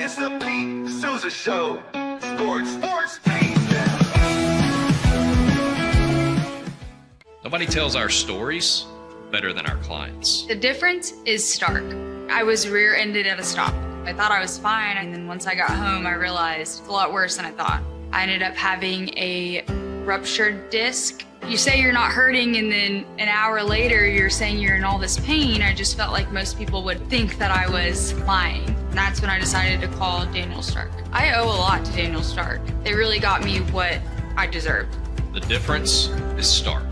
It's the Pete Sousa Show. Sports, Pete. Nobody tells our stories better than our clients. The difference is stark. I was rear-ended at a stop. I thought I was fine, and then once I got home, I realized it's a lot worse than I thought. I ended up having a ruptured disc. You say you're not hurting, and then an hour later, you're saying you're in all this pain. I just felt like most people would think that I was lying. And that's when I decided to call Daniel Stark. I owe a lot to Daniel Stark. They really got me what I deserved. The difference is stark.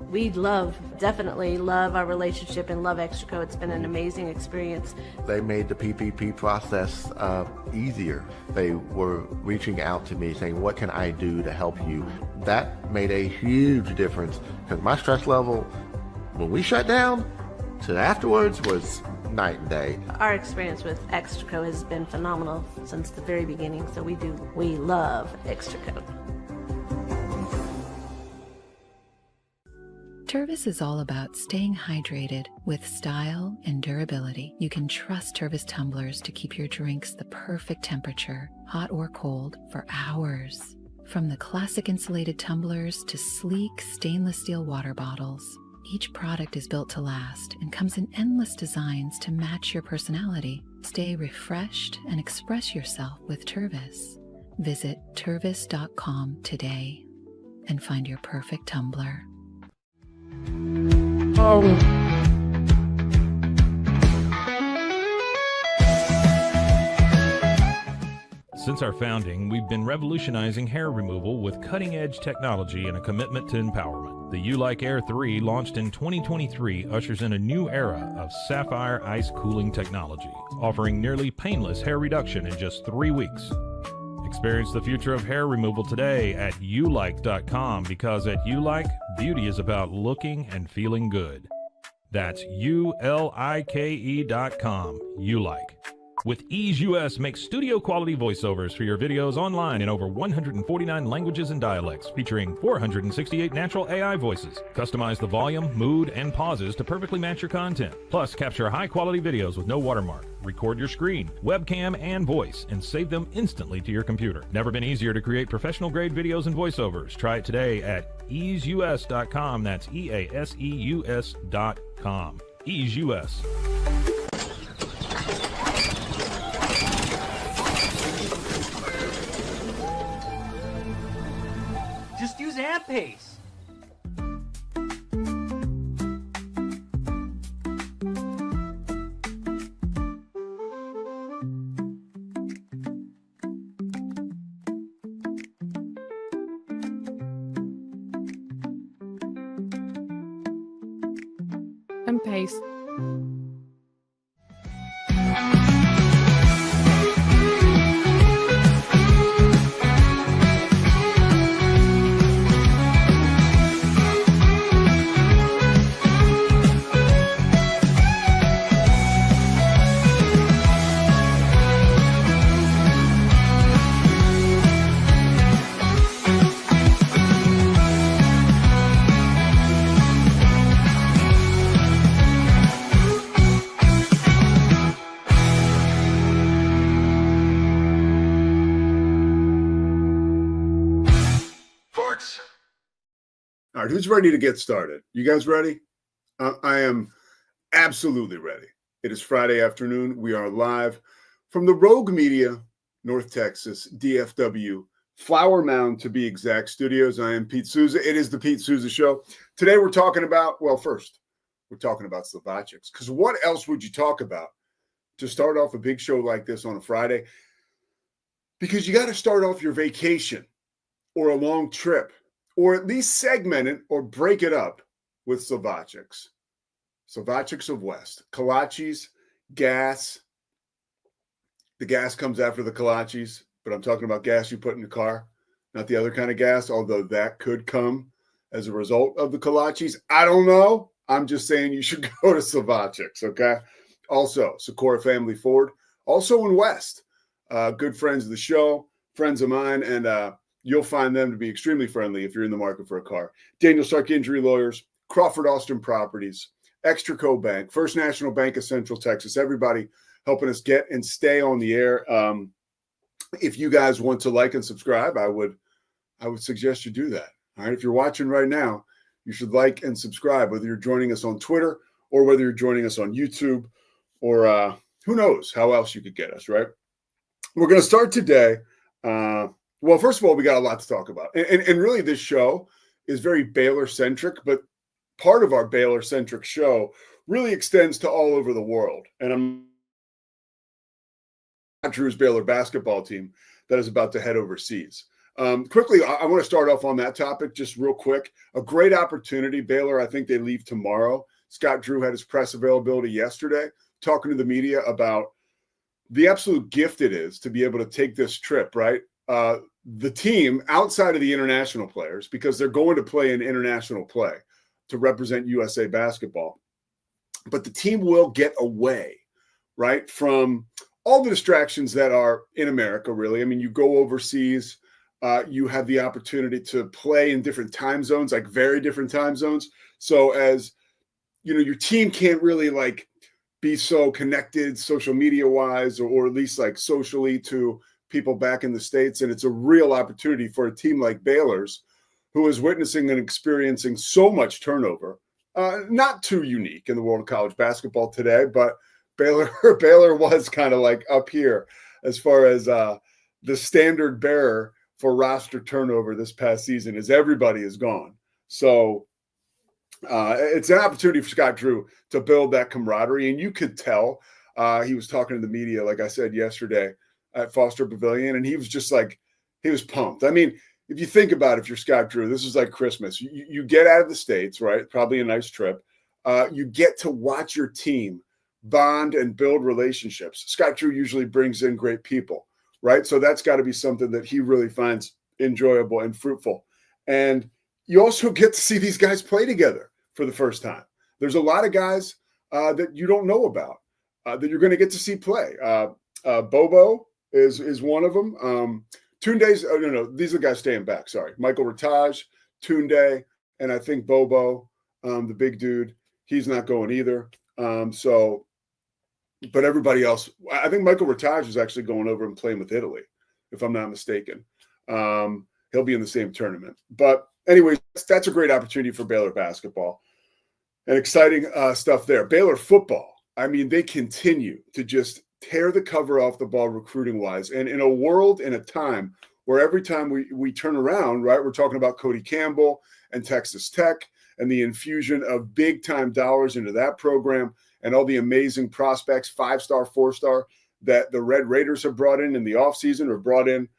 We definitely love our relationship and love Extraco. It's been an amazing experience. They made the PPP process easier. They were reaching out to me saying, what can I do to help you? That made a huge difference because my stress level, when we shut down, to afterwards was night and day. Our experience with Extraco has been phenomenal since the very beginning, so we love Extraco. Tervis is all about staying hydrated with style and durability. You can trust Tervis tumblers to keep your drinks the perfect temperature, hot or cold, for hours. From the classic insulated tumblers to sleek stainless steel water bottles, each product is built to last and comes in endless designs to match your personality. Stay refreshed and express yourself with Tervis. Visit tervis.com today and find your perfect tumbler. Since our founding, we've been revolutionizing hair removal with cutting-edge technology and a commitment to empowerment. The U-Like Air 3, launched in 2023, ushers in a new era of sapphire ice cooling technology, offering nearly painless hair reduction in just 3 weeks. Experience the future of hair removal today at ulike.com, because at Ulike, beauty is about looking and feeling good. That's ulike.com. Ulike. With Ease US, make studio quality voiceovers for your videos online in over 149 languages and dialects, featuring 468 natural AI voices. Customize the volume, mood, and pauses to perfectly match your content. Plus, capture high quality videos with no watermark. Record your screen, webcam, and voice, and save them instantly to your computer. Never been easier to create professional grade videos and voiceovers. Try it today at easeus.com. That's EASEUS.com. Ease US. Just use AMP-Pace. AMP-Pace. All right, who's ready to get started? You guys ready? I am absolutely ready. It is Friday afternoon. We are live from the Rogue Media, North Texas, DFW, Flower Mound to be exact, studios. I am Pete Sousa. It is the Pete Sousa Show. Today we're talking about, well, first, we're talking about Slovakics, because what else would you talk about to start off a big show like this on a Friday? Because you got to start off your vacation or a long trip, or at least segment it or break it up with Slovakics. Slovakics of West. Kolaches, gas. The gas comes after the kolaches, but I'm talking about gas you put in the car, not the other kind of gas, although that could come as a result of the kolaches. I don't know. I'm just saying you should go to Slovakics, okay? Also, Sikora Family Ford. Also in West. Good friends of the show, friends of mine, and you'll find them to be extremely friendly if you're in the market for a car. Daniel Stark Injury Lawyers, Crawford Austin Properties, Extraco Bank, First National Bank of Central Texas, everybody helping us get and stay on the air. If you guys want to like and subscribe, I would suggest you do that. All right. If you're watching right now, you should like and subscribe, whether you're joining us on Twitter or whether you're joining us on YouTube or who knows how else you could get us, right? We're going to start today. Well, first of all, we got a lot to talk about. And really this show is very Baylor-centric, but part of our Baylor-centric show really extends to all over the world. And I'm Drew's Baylor basketball team that is about to head overseas. Quickly, I want to start off on that topic just real quick. A great opportunity. Baylor, I think they leave tomorrow. Scott Drew had his press availability yesterday, talking to the media about the absolute gift it is to be able to take this trip, right? The team, outside of the international players, because they're going to play in international play to represent USA basketball, but the team will get away, right, from all the distractions that are in America, really. I mean, you go overseas, you have the opportunity to play in different time zones, like very different time zones. So as, you know, your team can't really like be so connected social media wise, or at least like socially to people back in the States. And it's a real opportunity for a team like Baylor's, who is witnessing and experiencing so much turnover. Not too unique in the world of college basketball today, but Baylor was kind of like up here as far as the standard bearer for roster turnover this past season, as everybody is gone. So it's an opportunity for Scott Drew to build that camaraderie. And you could tell he was talking to the media, like I said yesterday, at Foster Pavilion, and he was just like, he was pumped. I mean, if you think about it, if you're Scott Drew, this is like Christmas. You get out of the States, right? Probably a nice trip. You get to watch your team bond and build relationships. Scott Drew usually brings in great people, right? So that's got to be something that he really finds enjoyable and fruitful. And you also get to see these guys play together for the first time. There's a lot of guys that you don't know about that you're going to get to see play. Bobo is one of them. Tunde's, no, these are the guys staying back. Sorry. Michael Rataj, Tunde, and I think Bobo, the big dude, he's not going either. But everybody else, I think Michael Rataj is actually going over and playing with Italy, if I'm not mistaken. He'll be in the same tournament. But anyways, that's a great opportunity for Baylor basketball and exciting stuff there. Baylor football, I mean, they continue to just tear the cover off the ball recruiting-wise. And in a world, in a time where every time we turn around, right, we're talking about Cody Campbell and Texas Tech and the infusion of big-time dollars into that program and all the amazing prospects, 5-star, 4-star, that the Red Raiders have brought in the offseason or brought in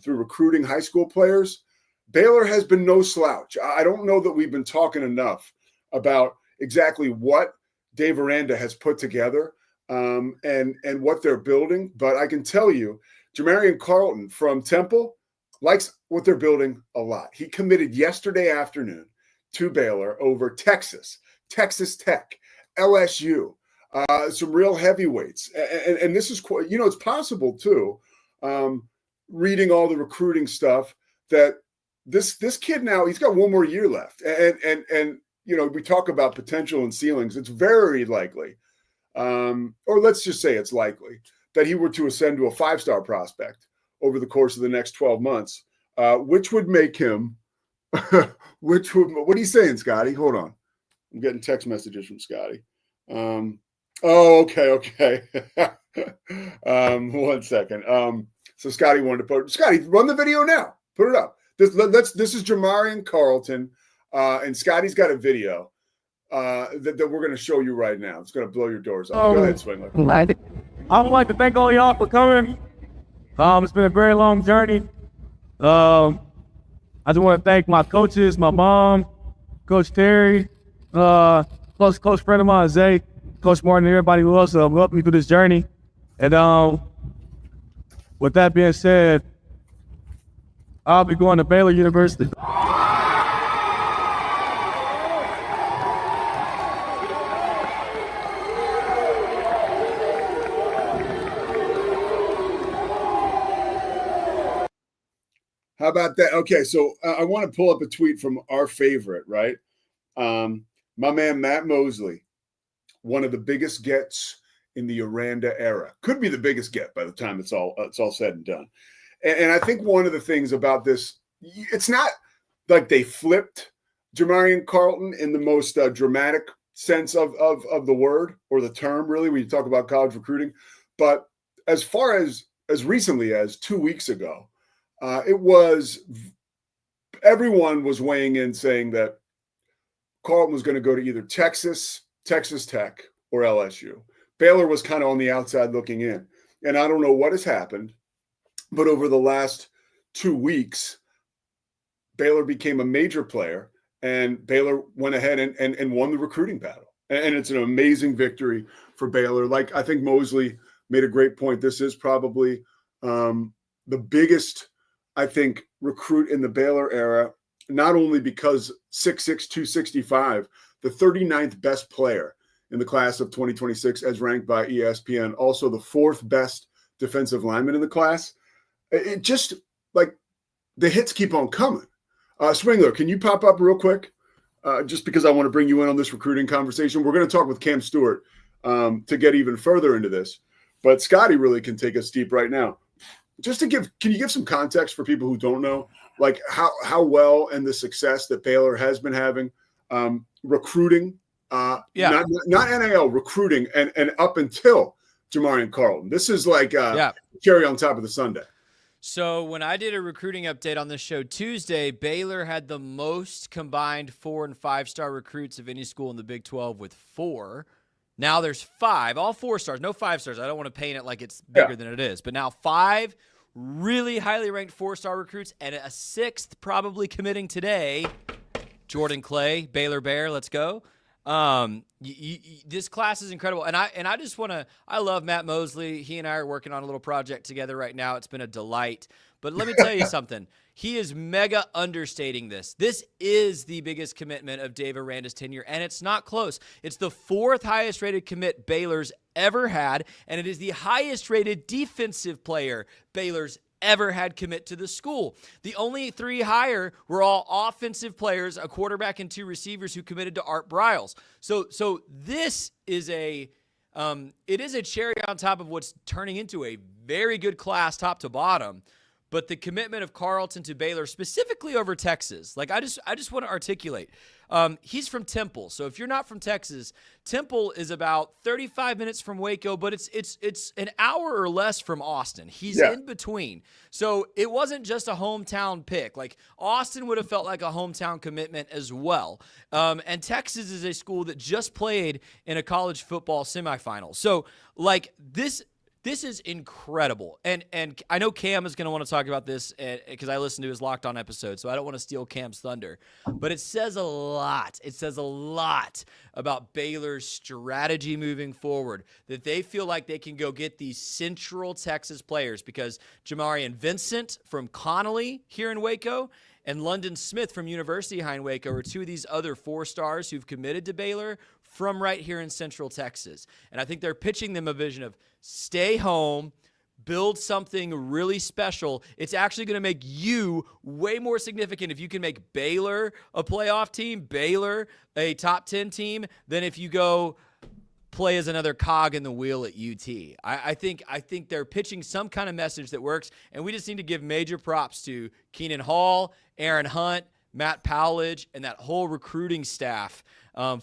through recruiting high school players. Baylor has been no slouch. I don't know that we've been talking enough about exactly what Dave Aranda has put together and what they're building. But I can tell you, Jamarian Carlton from Temple likes what they're building a lot. He committed yesterday afternoon to Baylor over Texas, Texas Tech, LSU, some real heavyweights. And this is, you know, it's possible too, reading all the recruiting stuff, that this kid now, he's got one more year left. And you know, we talk about potential and ceilings. It's very likely, or let's just say it's likely, that he were to ascend to a 5-star prospect over the course of the next 12 months, which would make him, what are you saying, Scotty? Hold on. I'm getting text messages from Scotty. Okay. 1 second. So Scotty wanted to put, Scotty, run the video now. Put it up. This is Jamarian Carlton, and Scotty's got a video that we're going to show you right now. It's going to blow your doors off. Go ahead, Swingler. I would like to thank all y'all for coming. It's been a very long journey. I just want to thank my coaches, my mom, Coach Terry, close friend of mine, Zay, Coach Martin, and everybody who else helped me through this journey. And with that being said, I'll be going to Baylor University. How about that? Okay, so I want to pull up a tweet from our favorite, right? My man Matt Mosley, one of the biggest gets in the Aranda era. Could be the biggest get by the time it's all said and done. And I think one of the things about this, it's not like they flipped Jamarian Carlton in the most dramatic sense of the word or the term, really, when you talk about college recruiting. But as far as recently as 2 weeks ago, everyone was weighing in saying that Carlton was going to go to either Texas Tech, or LSU. Baylor was kind of on the outside looking in. And I don't know what has happened, but over the last 2 weeks, Baylor became a major player, and Baylor went ahead and won the recruiting battle. And it's an amazing victory for Baylor. Like, I think Mosley made a great point. This is probably the biggest, I think, recruit in the Baylor era, not only because 6'6", 265, the 39th best player in the class of 2026 as ranked by ESPN, also the 4th best defensive lineman in the class. It just, like, the hits keep on coming. Springler, can you pop up real quick? Just because I want to bring you in on this recruiting conversation. We're going to talk with Cam Stewart to get even further into this. But Scotty really can take us deep right now. Just to can you give some context for people who don't know, like how well and the success that Baylor has been having recruiting, not NIL, recruiting, and up until Jamarian Carlton. This is like cherry on top of the sundae. So when I did a recruiting update on this show Tuesday, Baylor had the most combined 4- and 5-star recruits of any school in the Big 12 with 4. Now there's 5, all 4 stars, no 5 stars. I don't want to paint it like it's bigger than it is. But now 5 really highly ranked 4-star recruits and a 6th probably committing today. Jordan Clay, Baylor Bear, let's go. This class is incredible. And I just want to, I love Matt Mosley. He and I are working on a little project together right now. It's been a delight. But let me tell you something. He is mega understating this. This is the biggest commitment of Dave Aranda's tenure, and it's not close. It's the 4th highest rated commit Baylor's ever had, and it is the highest rated defensive player Baylor's ever had commit to the school. The only 3 higher were all offensive players, a quarterback and 2 receivers who committed to Art Briles. So this is it is a cherry on top of what's turning into a very good class top to bottom. But the commitment of Carlton to Baylor, specifically over Texas, like I just want to articulate. He's from Temple, so if you're not from Texas, Temple is about 35 minutes from Waco, but it's an hour or less from Austin. He's in between, so it wasn't just a hometown pick. Like Austin would have felt like a hometown commitment as well. And Texas is a school that just played in a college football semifinal, so like this. This is incredible. And I know Cam is going to want to talk about this because I listened to his Locked On episode, so I don't want to steal Cam's thunder. But it says a lot. It says a lot about Baylor's strategy moving forward, that they feel like they can go get these Central Texas players because Jamarian Vincent from Connolly here in Waco and London Smith from University High in Waco are 2 of these other 4 stars who've committed to Baylor from right here in Central Texas. And I think they're pitching them a vision of stay home, build something really special. It's actually going to make you way more significant if you can make Baylor a playoff team, Baylor a top 10 team, than if you go play as another cog in the wheel at UT. I think they're pitching some kind of message that works, and we just need to give major props to Keenan Hall, Aaron Hunt, Matt Powledge, and that whole recruiting staff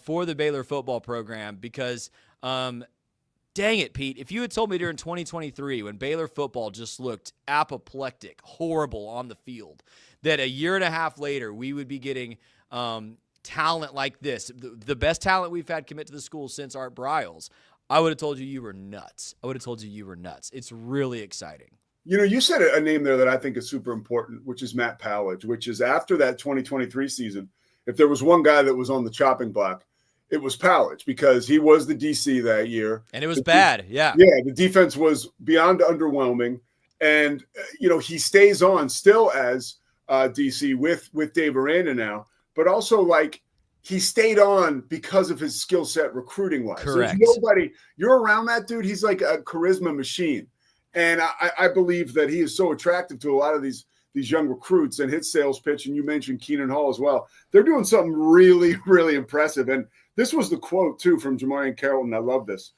for the Baylor football program because dang it, Pete, if you had told me during 2023 when Baylor football just looked apoplectic, horrible on the field, that a year and a half later we would be getting talent like this, the best talent we've had commit to the school since Art Briles, I would have told you were nuts. It's really exciting. You know, you said a name there that I think is super important, which is Matt Powledge, which is after that 2023 season. If there was one guy that was on the chopping block, it was Powledge because he was the DC that year. And it was bad. Yeah. Yeah. The defense was beyond underwhelming. And, he stays on still as DC with Dave Aranda now, but also like he stayed on because of his skill set recruiting wise. Correct. There's nobody, you're around that dude. He's like a charisma machine. And I believe that he is so attractive to a lot of these these young recruits and his sales pitch, and you mentioned Keenan Hall as well. They're doing something really, really impressive. And this was the quote, too, from Jamarian Carrollton. I love this.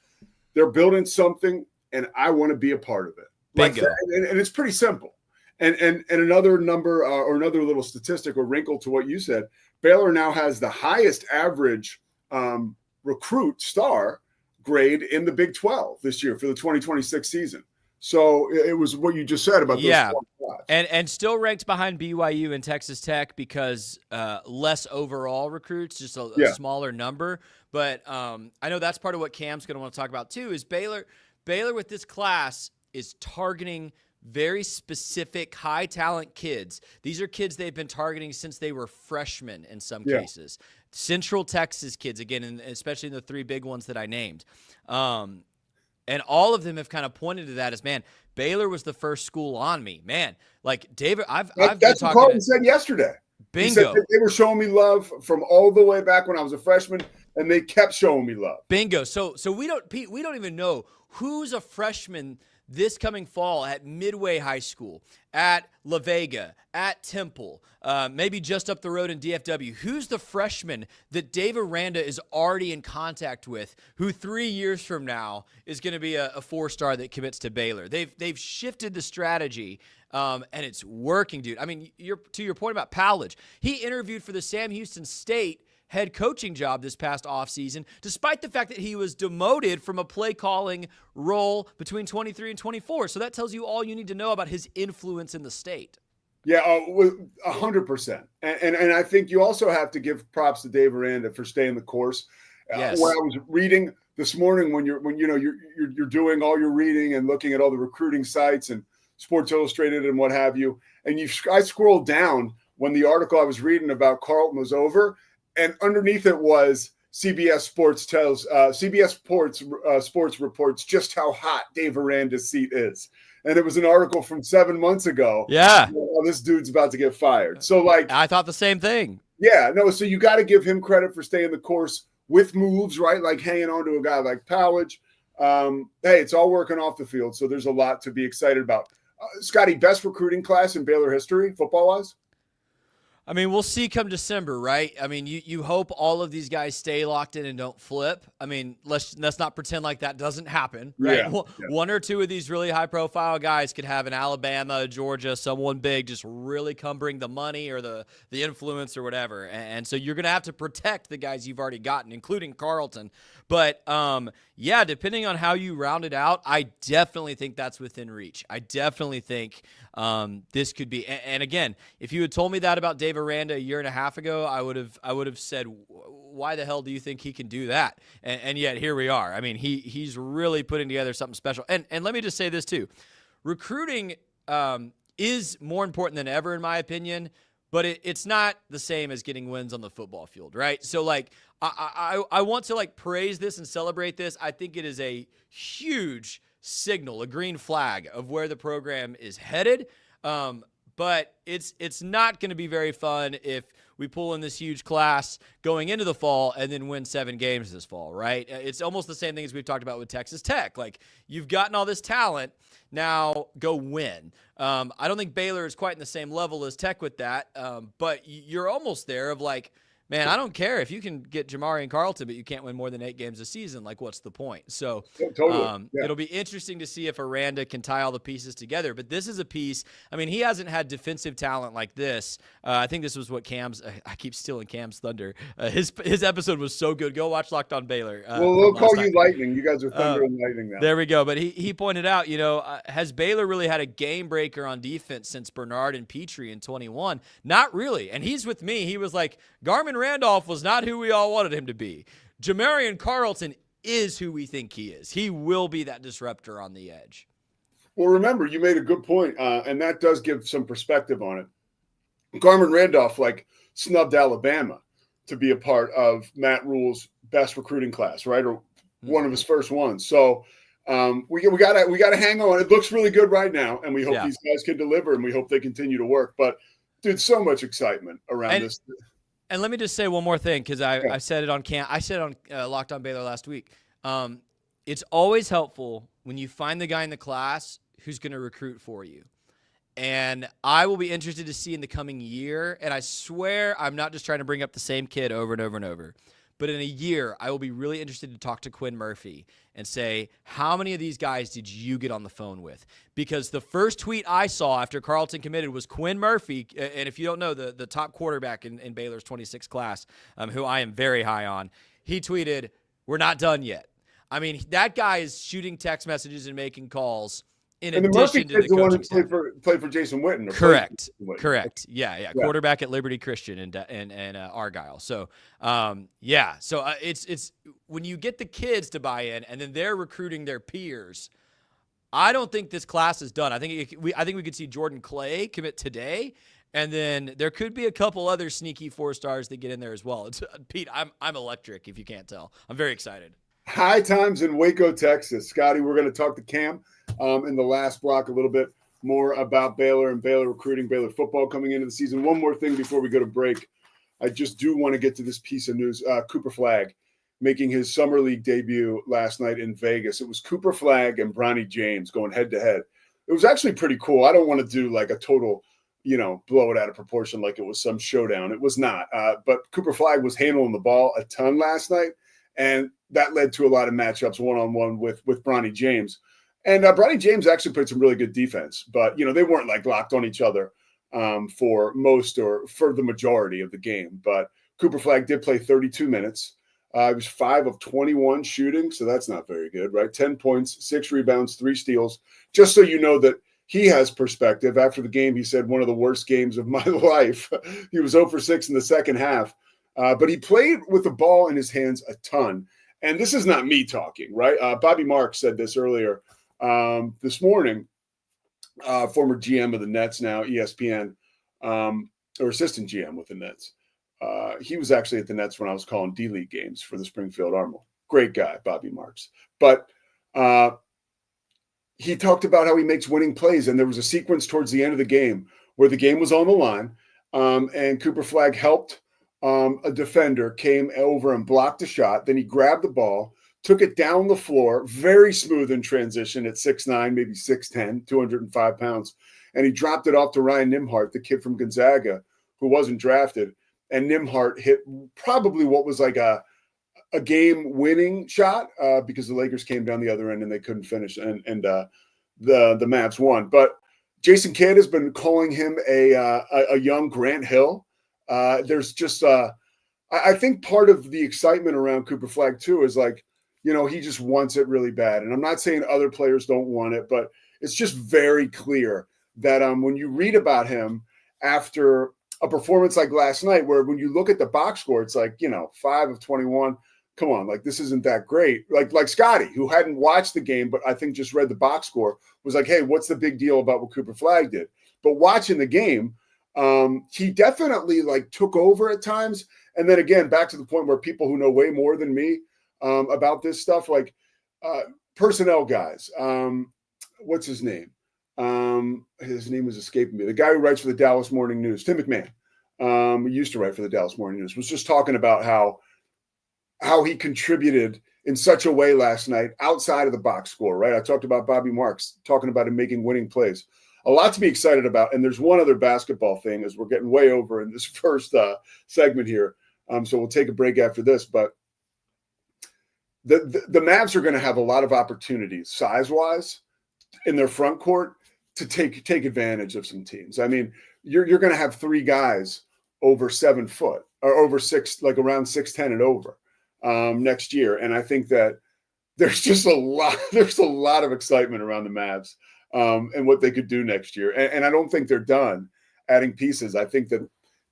They're building something, and I want to be a part of it. Bingo. And it's pretty simple. And another number or another little statistic or wrinkle to what you said, Baylor now has the highest average recruit star grade in the Big 12 this year for the 2026 season. So it was what you just said about those. Yeah, and still ranked behind BYU and Texas Tech because less overall recruits, just a smaller number. But I know that's part of what Cam's going to want to talk about too. Is Baylor with this class is targeting very specific high talent kids. These are kids they've been targeting since they were freshmen in some cases. Central Texas kids again, and especially in the 3 big ones that I named. And all of them have kind of pointed to that as, man, Baylor was the first school on me. Man, like David, I've been that's talking what Carlton said yesterday. Bingo. He said they were showing me love from all the way back when I was a freshman, and they kept showing me love. Bingo. So we don't even know who's a freshman this coming fall at Midway High School, at La Vega, at Temple, maybe just up the road in DFW. Who's the freshman that Dave Aranda is already in contact with, who 3 years from now is going to be a 4-star that commits to Baylor? They've shifted the strategy, and it's working, dude. I mean, to your point about Powledge, he interviewed for the Sam Houston State head coaching job this past offseason, despite the fact that he was demoted from a play calling role between 23 and 24. So that tells you all you need to know about his influence in the state. Yeah, 100%. And I think you also have to give props to Dave Aranda for staying the course. Yes. When I was reading this morning, when you're doing all your reading and looking at all the recruiting sites and Sports Illustrated and what have you, and I scrolled down when the article I was reading about Carlton was over. And underneath it was CBS Sports reports just how hot Dave Aranda's seat is. And it was an article from 7 months ago. Yeah. Oh, this dude's about to get fired. So, like, I thought the same thing. Yeah, no, so you got to give him credit for staying the course with moves, right? Like hanging on to a guy like Powledge. Hey, it's all working off the field. So there's a lot to be excited about. Scotty, best recruiting class in Baylor history, football-wise? I mean, we'll see come December, right? I mean, you hope all of these guys stay locked in and don't flip. I mean, let's not pretend like that doesn't happen, right? Yeah. One or two of these really high-profile guys could have an Alabama, Georgia, someone big just really come bring the money or the influence or whatever. And so you're going to have to protect the guys you've already gotten, including Carlton. But, yeah, depending on how you round it out, I definitely think that's within reach. I definitely think this could be. And again, if you had told me that about Dave Aranda a year and a half ago, I would have said, why the hell do you think he can do that? And yet here we are. I mean, he's really putting together something special. And let me just say this too. Recruiting is more important than ever, in my opinion, but it's not the same as getting wins on the football field, right? So, like, I want to, like, praise this and celebrate this. I think it is a huge signal, a green flag of where the program is headed. But it's not going to be very fun if we pull in this huge class going into the fall and then win 7 games this fall, right? It's almost the same thing as we've talked about with Texas Tech. Like, you've gotten all this talent, now go win. I don't think Baylor is quite in the same level as Tech with that, but you're almost there of like, man, I don't care if you can get Jamari and Carlton, but you can't win more than 8 games a season. Like, what's the point? So Totally. It'll be interesting to see if Aranda can tie all the pieces together. But this is a piece. I mean, he hasn't had defensive talent like this. I think this was what Cam's – I keep stealing Cam's thunder. His episode was so good. Go watch Locked on Baylor. Well, we'll call you Lightning. You guys are Thunder and Lightning now. There we go. But he pointed out, has Baylor really had a game breaker on defense since Bernard and Petrie in 21? Not really. And he's with me. He was like, Garmin Randolph was not who we all wanted him to be. Jamarian Carlton is who we think he is. He will be that disruptor on the edge. Well, remember, you made a good point, and that does give some perspective on it. Garmin Randolph, snubbed Alabama to be a part of Matt Rule's best recruiting class, right? Or one of his first ones. So we gotta hang on. It looks really good right now, and we hope these guys can deliver, and we hope they continue to work. But, dude, so much excitement around this. And let me just say one more thing, because I said it on Locked on Baylor last week. It's always helpful when you find the guy in the class who's going to recruit for you. And I will be interested to see in the coming year. And I swear I'm not just trying to bring up the same kid over and over and over. But in a year, I will be really interested to talk to Quinn Murphy and say, how many of these guys did you get on the phone with? Because the first tweet I saw after Carlton committed was Quinn Murphy. And if you don't know, the top quarterback in Baylor's 26 class, who I am very high on, he tweeted, "We're not done yet." I mean, that guy is shooting text messages and making calls in and the addition Murphy to the kid's the one who coaching staff. played for Jason Witten. Correct. Witten. Correct. Yeah. Quarterback at Liberty Christian and Argyle. So, So it's when you get the kids to buy in and then they're recruiting their peers. I don't think this class is done. I think we could see Jordan Clay commit today, and then there could be a couple other sneaky 4-stars that get in there as well. Pete, I'm electric. If you can't tell, I'm very excited. High times in Waco, Texas. Scotty, we're going to talk to Cam in the last block a little bit more about Baylor and Baylor recruiting, Baylor football coming into the season. One more thing before we go to break. I just do want to get to this piece of news. Cooper Flagg making his summer league debut last night in Vegas. It was Cooper Flagg and Bronny James going head to head. It was actually pretty cool. I don't want to do like a total, blow it out of proportion like it was some showdown. It was not. But Cooper Flagg was handling the ball a ton last night. And that led to a lot of matchups one-on-one with Bronny James. And Bronny James actually played some really good defense. But, they weren't like locked on each other for most or for the majority of the game. But Cooper Flagg did play 32 minutes. He was 5 of 21 shooting, so that's not very good, right? 10 points, 6 rebounds, 3 steals. Just so you know that he has perspective. After the game, he said, one of the worst games of my life. He was 0 for 6 in the second half. But he played with the ball in his hands a ton. And this is not me talking, right? Bobby Marks said this earlier this morning, former GM of the Nets, now ESPN, or assistant GM with the Nets. He was actually at the Nets when I was calling D-League games for the Springfield Armory. Great guy, Bobby Marks. But he talked about how he makes winning plays. And there was a sequence towards the end of the game where the game was on the line, and Cooper Flagg helped. A defender came over and blocked a shot. Then he grabbed the ball, took it down the floor, very smooth in transition at 6'9", maybe 6'10", 205 pounds. And he dropped it off to Ryan Nimhart, the kid from Gonzaga, who wasn't drafted. And Nimhart hit probably what was like a game-winning shot because the Lakers came down the other end and they couldn't finish. And the Mavs won. But Jason Kidd has been calling him a young Grant Hill. There's just I think part of the excitement around Cooper Flagg too is like, he just wants it really bad. And I'm not saying other players don't want it, but it's just very clear that when you read about him after a performance like last night, where when you look at the box score, it's like, 5 of 21. Come on, like this isn't that great. Like Scotty, who hadn't watched the game, but I think just read the box score, was like, hey, what's the big deal about what Cooper Flagg did? But watching the game, he definitely like took over at times. And then again, back to the point where people who know way more than me about this stuff, like personnel guys, what's his name? His name was escaping me. The guy who writes for the Dallas Morning News, Tim McMahon, who used to write for the Dallas Morning News, was just talking about how he contributed in such a way last night outside of the box score, right? I talked about Bobby Marks, talking about him making winning plays. A lot to be excited about. And there's one other basketball thing as we're getting way over in this first segment here. So we'll take a break after this. But the Mavs are going to have a lot of opportunities size-wise in their front court to take advantage of some teams. I mean, you're going to have 3 guys over 7 foot or over 6, like around 6'10" and over next year. And I think that there's just a lot of excitement around the Mavs. And what they could do next year. And I don't think they're done adding pieces. I think that,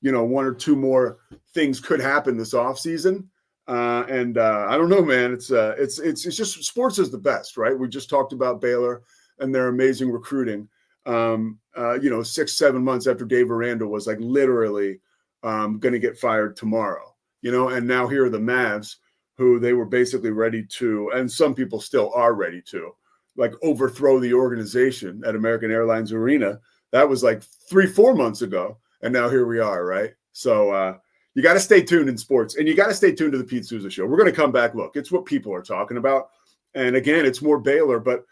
1 or 2 more things could happen this offseason. And I don't know, man. It's just sports is the best, right? We just talked about Baylor and their amazing recruiting. 6-7 months after Dave Aranda was like literally going to get fired tomorrow, and now here are the Mavs, who they were basically ready to, and some people still are ready to, like overthrow the organization at American Airlines Arena. That was like 3-4 months ago. And now here we are, right? So you got to stay tuned in sports, and you got to stay tuned to the Pete Sousa Show. We're going to come back. Look, it's what people are talking about. And again, it's more Baylor, but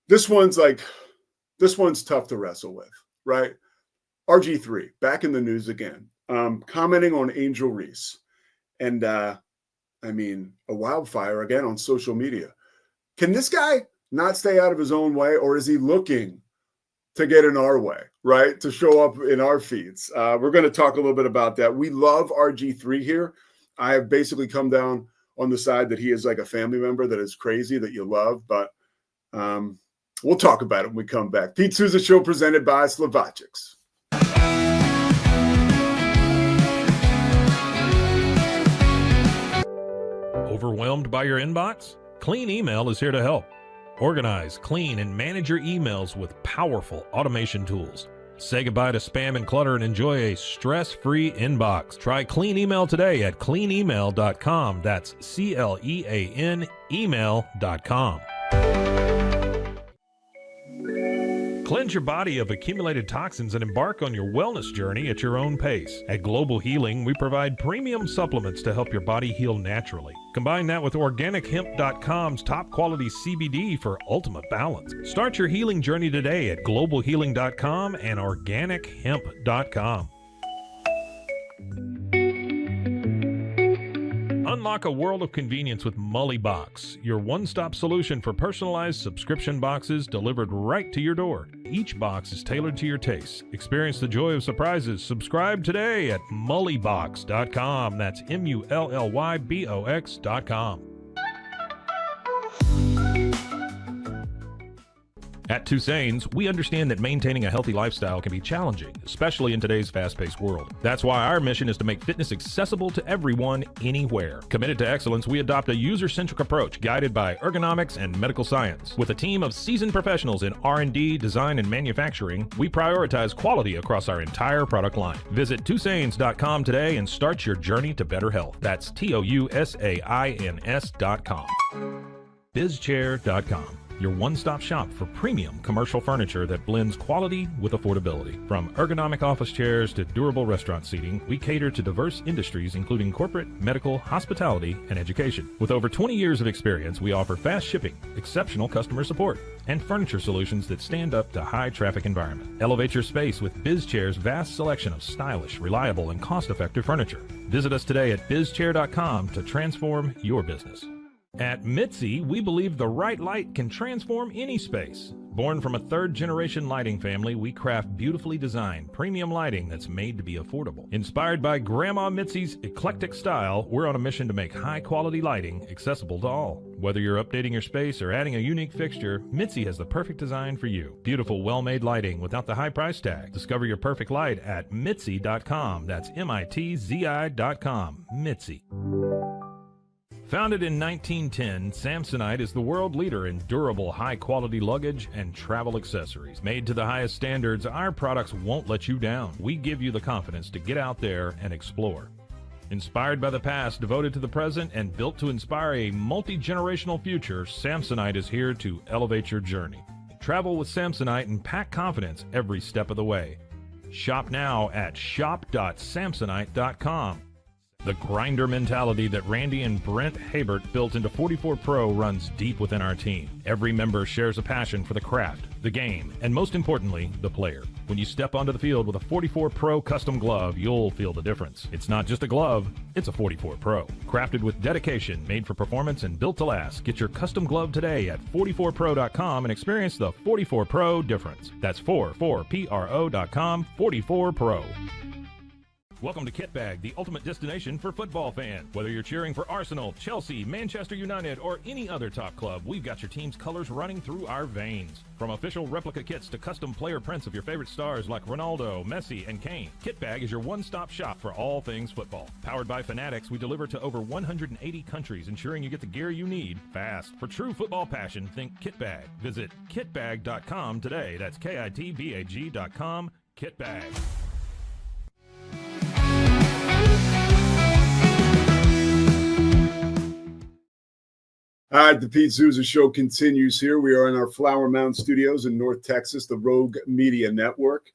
this one's This one's tough to wrestle with, right? RG3, back in the news again, commenting on Angel Reese. And, a wildfire again on social media. Can this guy not stay out of his own way, or is he looking to get in our way, right? To show up in our feeds. We're going to talk a little bit about that. We love RG3 here. I have basically come down on the side that he is like a family member that is crazy that you love, but we'll talk about it when we come back. Pete Sousa Show presented by Slovakics. Overwhelmed by your inbox? Clean Email is here to help. Organize, clean, and manage your emails with powerful automation tools. Say goodbye to spam and clutter and enjoy a stress-free inbox. Try Clean Email today at cleanemail.com. That's CLEAN email.com. Cleanse your body of accumulated toxins and embark on your wellness journey at your own pace. At Global Healing, we provide premium supplements to help your body heal naturally. Combine that with OrganicHemp.com's top quality CBD for ultimate balance. Start your healing journey today at GlobalHealing.com and OrganicHemp.com. Unlock a world of convenience with Mullybox, your one-stop solution for personalized subscription boxes delivered right to your door. Each box is tailored to your tastes. Experience the joy of surprises. Subscribe today at mullybox.com. That's MULLYBOX.com. At Tusain's, we understand that maintaining a healthy lifestyle can be challenging, especially in today's fast-paced world. That's why our mission is to make fitness accessible to everyone, anywhere. Committed to excellence, we adopt a user-centric approach guided by ergonomics and medical science. With a team of seasoned professionals in R&D, design, and manufacturing, we prioritize quality across our entire product line. Visit Tusains.com today and start your journey to better health. That's TOUSAINS.com. BizChair.com. Your one-stop shop for premium commercial furniture that blends quality with affordability. From ergonomic office chairs to durable restaurant seating, we cater to diverse industries including corporate, medical, hospitality, and education. With over 20 years of experience, we offer fast shipping, exceptional customer support, and furniture solutions that stand up to high-traffic environment. Elevate your space with BizChair's vast selection of stylish, reliable, and cost-effective furniture. Visit us today at BizChair.com to transform your business. At Mitzi, we believe the right light can transform any space. Born from a third-generation lighting family, we craft beautifully designed, premium lighting that's made to be affordable. Inspired by Grandma Mitzi's eclectic style, we're on a mission to make high-quality lighting accessible to all. Whether you're updating your space or adding a unique fixture, Mitzi has the perfect design for you. Beautiful, well-made lighting without the high price tag. Discover your perfect light at Mitzi.com. That's MITZI.com. Mitzi. Founded in 1910, Samsonite is the world leader in durable, high-quality luggage and travel accessories. Made to the highest standards, our products won't let you down. We give you the confidence to get out there and explore. Inspired by the past, devoted to the present, and built to inspire a multi-generational future, Samsonite is here to elevate your journey. Travel with Samsonite and pack confidence every step of the way. Shop now at shop.samsonite.com. The grinder mentality that Randy and Brent Habert built into 44 Pro runs deep within our team. Every member shares a passion for the craft, the game, and most importantly, the player. When you step onto the field with a 44 Pro custom glove, you'll feel the difference. It's not just a glove, it's a 44 Pro. Crafted with dedication, made for performance, and built to last. Get your custom glove today at 44pro.com and experience the 44 Pro difference. That's 44pro.com, 44 Pro. Welcome to Kitbag, the ultimate destination for football fans. Whether you're cheering for Arsenal, Chelsea, Manchester United, or any other top club, we've got your team's colors running through our veins. From official replica kits to custom player prints of your favorite stars like Ronaldo, Messi, and Kane, Kitbag is your one-stop shop for all things football. Powered by Fanatics, we deliver to over 180 countries, ensuring you get the gear you need fast. For true football passion, think Kitbag. Visit kitbag.com today. That's KITBAG.com. Kitbag. All right, the Pete Sousa Show continues here. We are in our Flower Mound Studios in North Texas, the Rogue Media Network.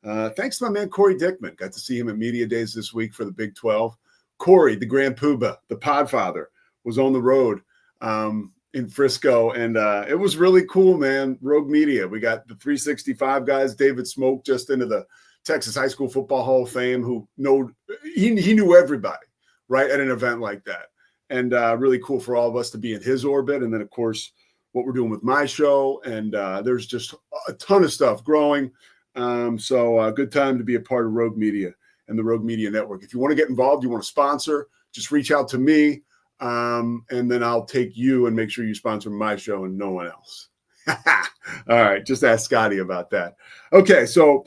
Thanks to my man, Corey Dickman. Got to see him at Media Days this week for the Big 12. Corey, the Grand Poobah, the Podfather, was on the road in Frisco, and it was really cool, man. Rogue Media. We got the 365 guys. David Smoke just into the Texas High School Football Hall of Fame, who he knew everybody, right, at an event like that. And really cool for all of us to be in his orbit. And then, of course, what we're doing with my show. And there's just a ton of stuff growing. So good time to be a part of Rogue Media and the Rogue Media Network. If you want to get involved, you want to sponsor, just reach out to me. And then I'll take you and make sure you sponsor my show and no one else. All right. Just ask Scotty about that. Okay. So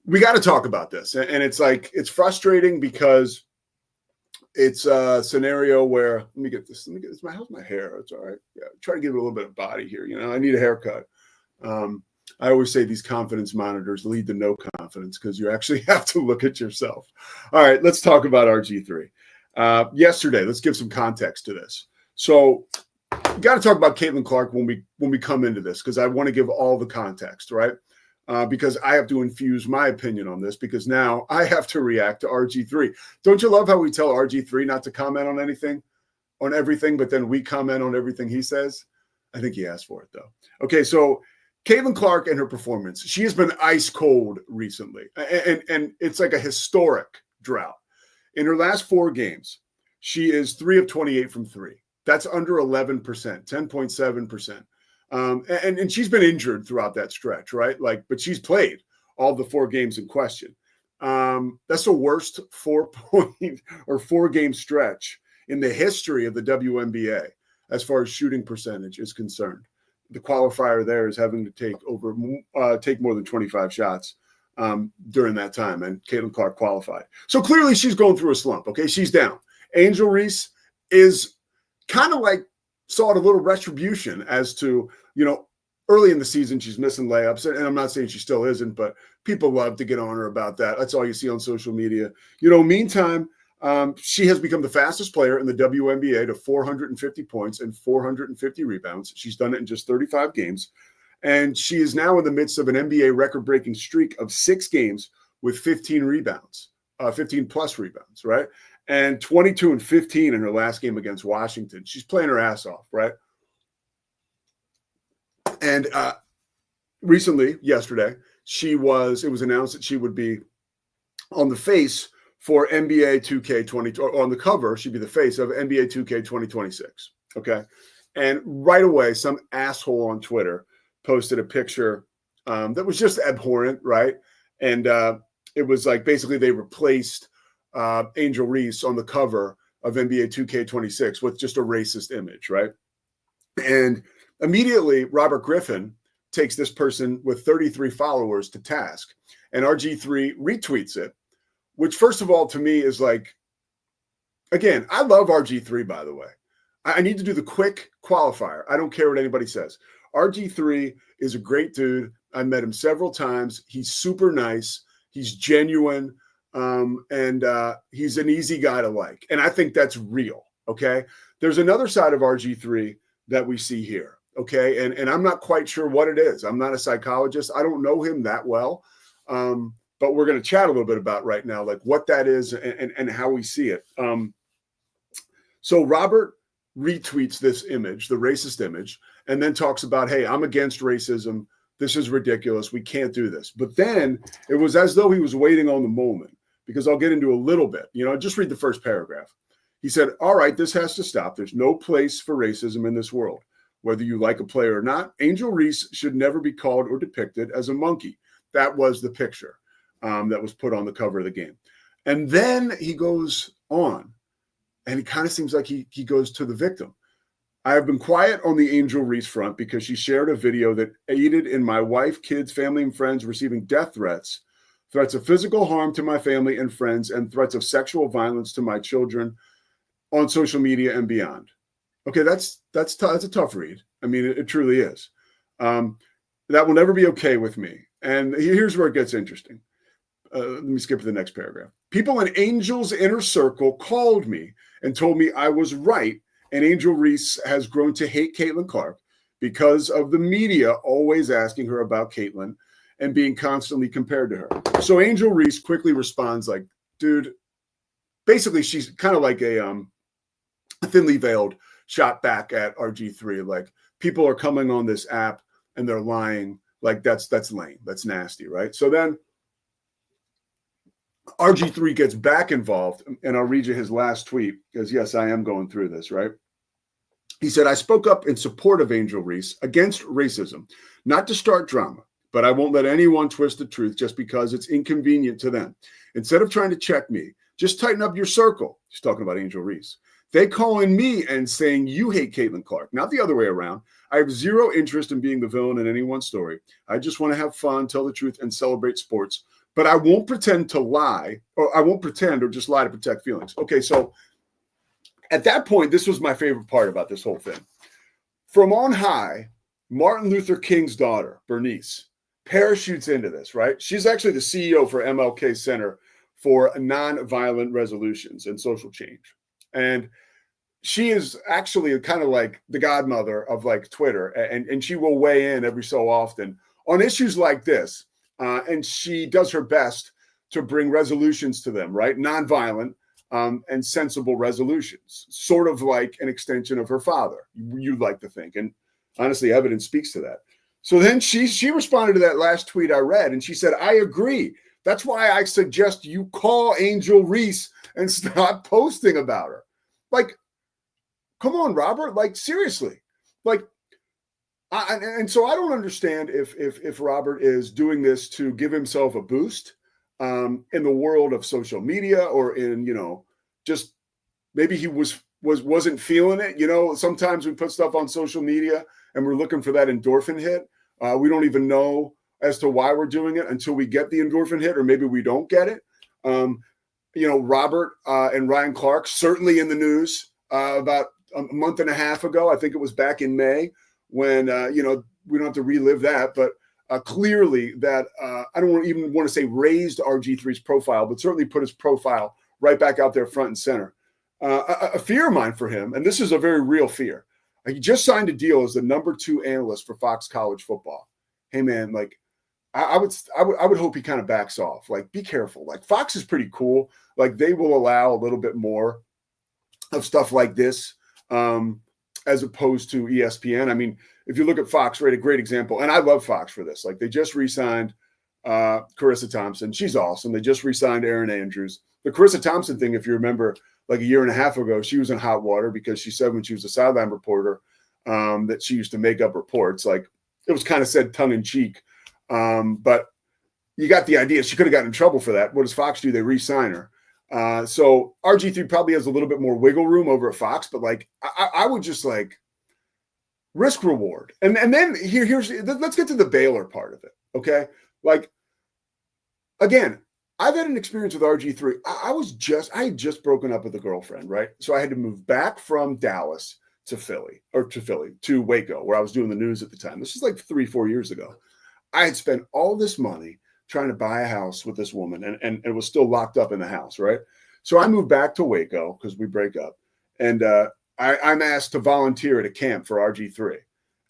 we got to talk about this. And it's like, it's frustrating because it's a scenario where, let me get this. How's my hair? It's all right. Yeah. Try to give it a little bit of body here. You know, I need a haircut. I always say these confidence monitors lead to no confidence because you actually have to look at yourself. All right. Let's talk about RG3. Yesterday, let's give some context to this. So we got to talk about Caitlin Clark when we come into this, because I want to give all the context, right? Because I have to infuse my opinion on this, because now I have to react to RG3. Don't you love how we tell RG3 not to comment on anything, on everything, but then we comment on everything he says? I think he asked for it, though. Okay, so Caitlin Clark and her performance, she has been ice cold recently, and it's like a historic drought. In her last 4 games, she is 3 of 28 from 3. That's under 11%, 10.7%. And she's been injured throughout that stretch, right? But she's played all the 4 games in question. That's the worst 4-game stretch in the history of the WNBA as far as shooting percentage is concerned. The qualifier there is having to take more than 25 shots during that time, and Caitlin Clark qualified. So clearly she's going through a slump, okay? She's down. Angel Reese is kind of like sought a little retribution as to, early in the season she's missing layups, and I'm not saying she still isn't, but people love to get on her about that. That's all you see on social media. Meantime, she has become the fastest player in the WNBA to 450 points and 450 rebounds. She's done it in just 35 games. And she is now in the midst of an NBA record-breaking streak of 6 games with 15 rebounds, 15-plus rebounds, right? And 22 and 15 in her last game against Washington. She's playing her ass off, right? And recently, yesterday, it was announced that she would be on the face for NBA 2K20, or on the cover, she'd be the face of NBA 2K 2026, okay? And right away, some asshole on Twitter posted a picture that was just abhorrent, right? And it was like basically they replaced Angel Reese on the cover of NBA 2K26 with just a racist image, right? And immediately Robert Griffin takes this person with 33 followers to task, and RG3 retweets it, which first of all to me is like, again, I love RG3, by the way. I need to do the quick qualifier. I don't care what anybody says. RG3 is a great dude. I met him several times. He's super nice. He's genuine. And he's an easy guy to like. And I think that's real. Okay. There's another side of RG3 that we see here. Okay. And I'm not quite sure what it is. I'm not a psychologist. I don't know him that well. But we're going to chat a little bit about right now, like what that is and how we see it. So Robert retweets this image, the racist image, and then talks about, hey, I'm against racism. This is ridiculous. We can't do this. But then it was as though he was waiting on the moment, because I'll get into a little bit. Just read the first paragraph. He said, all right, this has to stop. There's no place for racism in this world. Whether you like a player or not, Angel Reese should never be called or depicted as a monkey. That was the picture that was put on the cover of the game. And then he goes on, and it kind of seems like he goes to the victim. I have been quiet on the Angel Reese front because she shared a video that aided in my wife, kids, family, and friends receiving death threats of physical harm to my family and friends, and threats of sexual violence to my children on social media and beyond. Okay, that's a tough read. I mean, it truly is. That will never be okay with me. And here's where it gets interesting. Let me skip to the next paragraph. People in Angel's inner circle called me and told me I was right, and Angel Reese has grown to hate Caitlin Clark because of the media always asking her about Caitlin and being constantly compared to her. So Angel Reese quickly responds like, dude, basically she's kind of like a thinly veiled shot back at RG3 like, people are coming on this app and they're lying. Like, that's lame. That's nasty, right? So then RG3 gets back involved, and I'll read you his last tweet because, yes, I am going through this, right? He said, I spoke up in support of Angel Reese against racism, not to start drama, but I won't let anyone twist the truth just because it's inconvenient to them. Instead of trying to check me, just tighten up your circle. He's talking about Angel Reese. They calling me and saying you hate Caitlin Clark, not the other way around. I have zero interest in being the villain in anyone's story. I just want to have fun, tell the truth, and celebrate sports. But I won't pretend to lie, or I won't pretend or just lie to protect feelings. Okay, so at that point, this was my favorite part about this whole thing. From on high, Martin Luther King's daughter, Bernice, parachutes into this, right? She's actually the CEO for MLK Center for Nonviolent Resolutions and Social Change. And she is actually kind of like the godmother of like Twitter, and she will weigh in every so often on issues like this. And she does her best to bring resolutions to them, right? Nonviolent and sensible resolutions, sort of like an extension of her father, you'd like to think. And honestly, evidence speaks to that. So then she responded to that last tweet I read, and she said, I agree. That's why I suggest you call Angel Reese and stop posting about her. Like, come on, Robert. Like, seriously. Like, and so I don't understand if Robert is doing this to give himself a boost in the world of social media, or in, you know, just maybe he wasn't feeling it. You know, sometimes we put stuff on social media and we're looking for that endorphin hit. We don't even know as to why we're doing it until we get the endorphin hit, or maybe we don't get it. You know, Robert and Ryan Clark certainly in the news about a month and a half ago. I think it was back in May, when, you know, we don't have to relive that, but clearly that I don't even want to say raised RG3's profile, but certainly put his profile right back out there front and center. A fear of mine for him, and this is a very real fear. He just signed a deal as the #2 analyst for Fox College Football. Hey, man, like, I would hope he kind of backs off. Like, be careful. Like, Fox is pretty cool. Like, they will allow a little bit more of stuff like this, as opposed to ESPN. I mean, if you look at Fox, right, a great example, and I love Fox for this. Like, they just re-signed Carissa Thompson. She's awesome. They just re-signed Aaron Andrews. The Carissa Thompson thing, if you remember, like a year and a half ago, she was in hot water because she said when she was a sideline reporter that she used to make up reports. Like, it was kind of said tongue in cheek, but you got the idea. She could have gotten in trouble for that. What does Fox do? They re-sign her. So RG3 probably has a little bit more wiggle room over at Fox, but like, I would just like risk reward. And then let's get to the Baylor part of it. Okay. Like, again, I've had an experience with RG3. I had just broken up with a girlfriend, right? So I had to move back from Dallas to Waco, where I was doing the news at the time. This is like 3-4 years ago. I had spent all this money trying to buy a house with this woman, and it was still locked up in the house, right? So I moved back to Waco because we break up, and I'm asked to volunteer at a camp for RG3.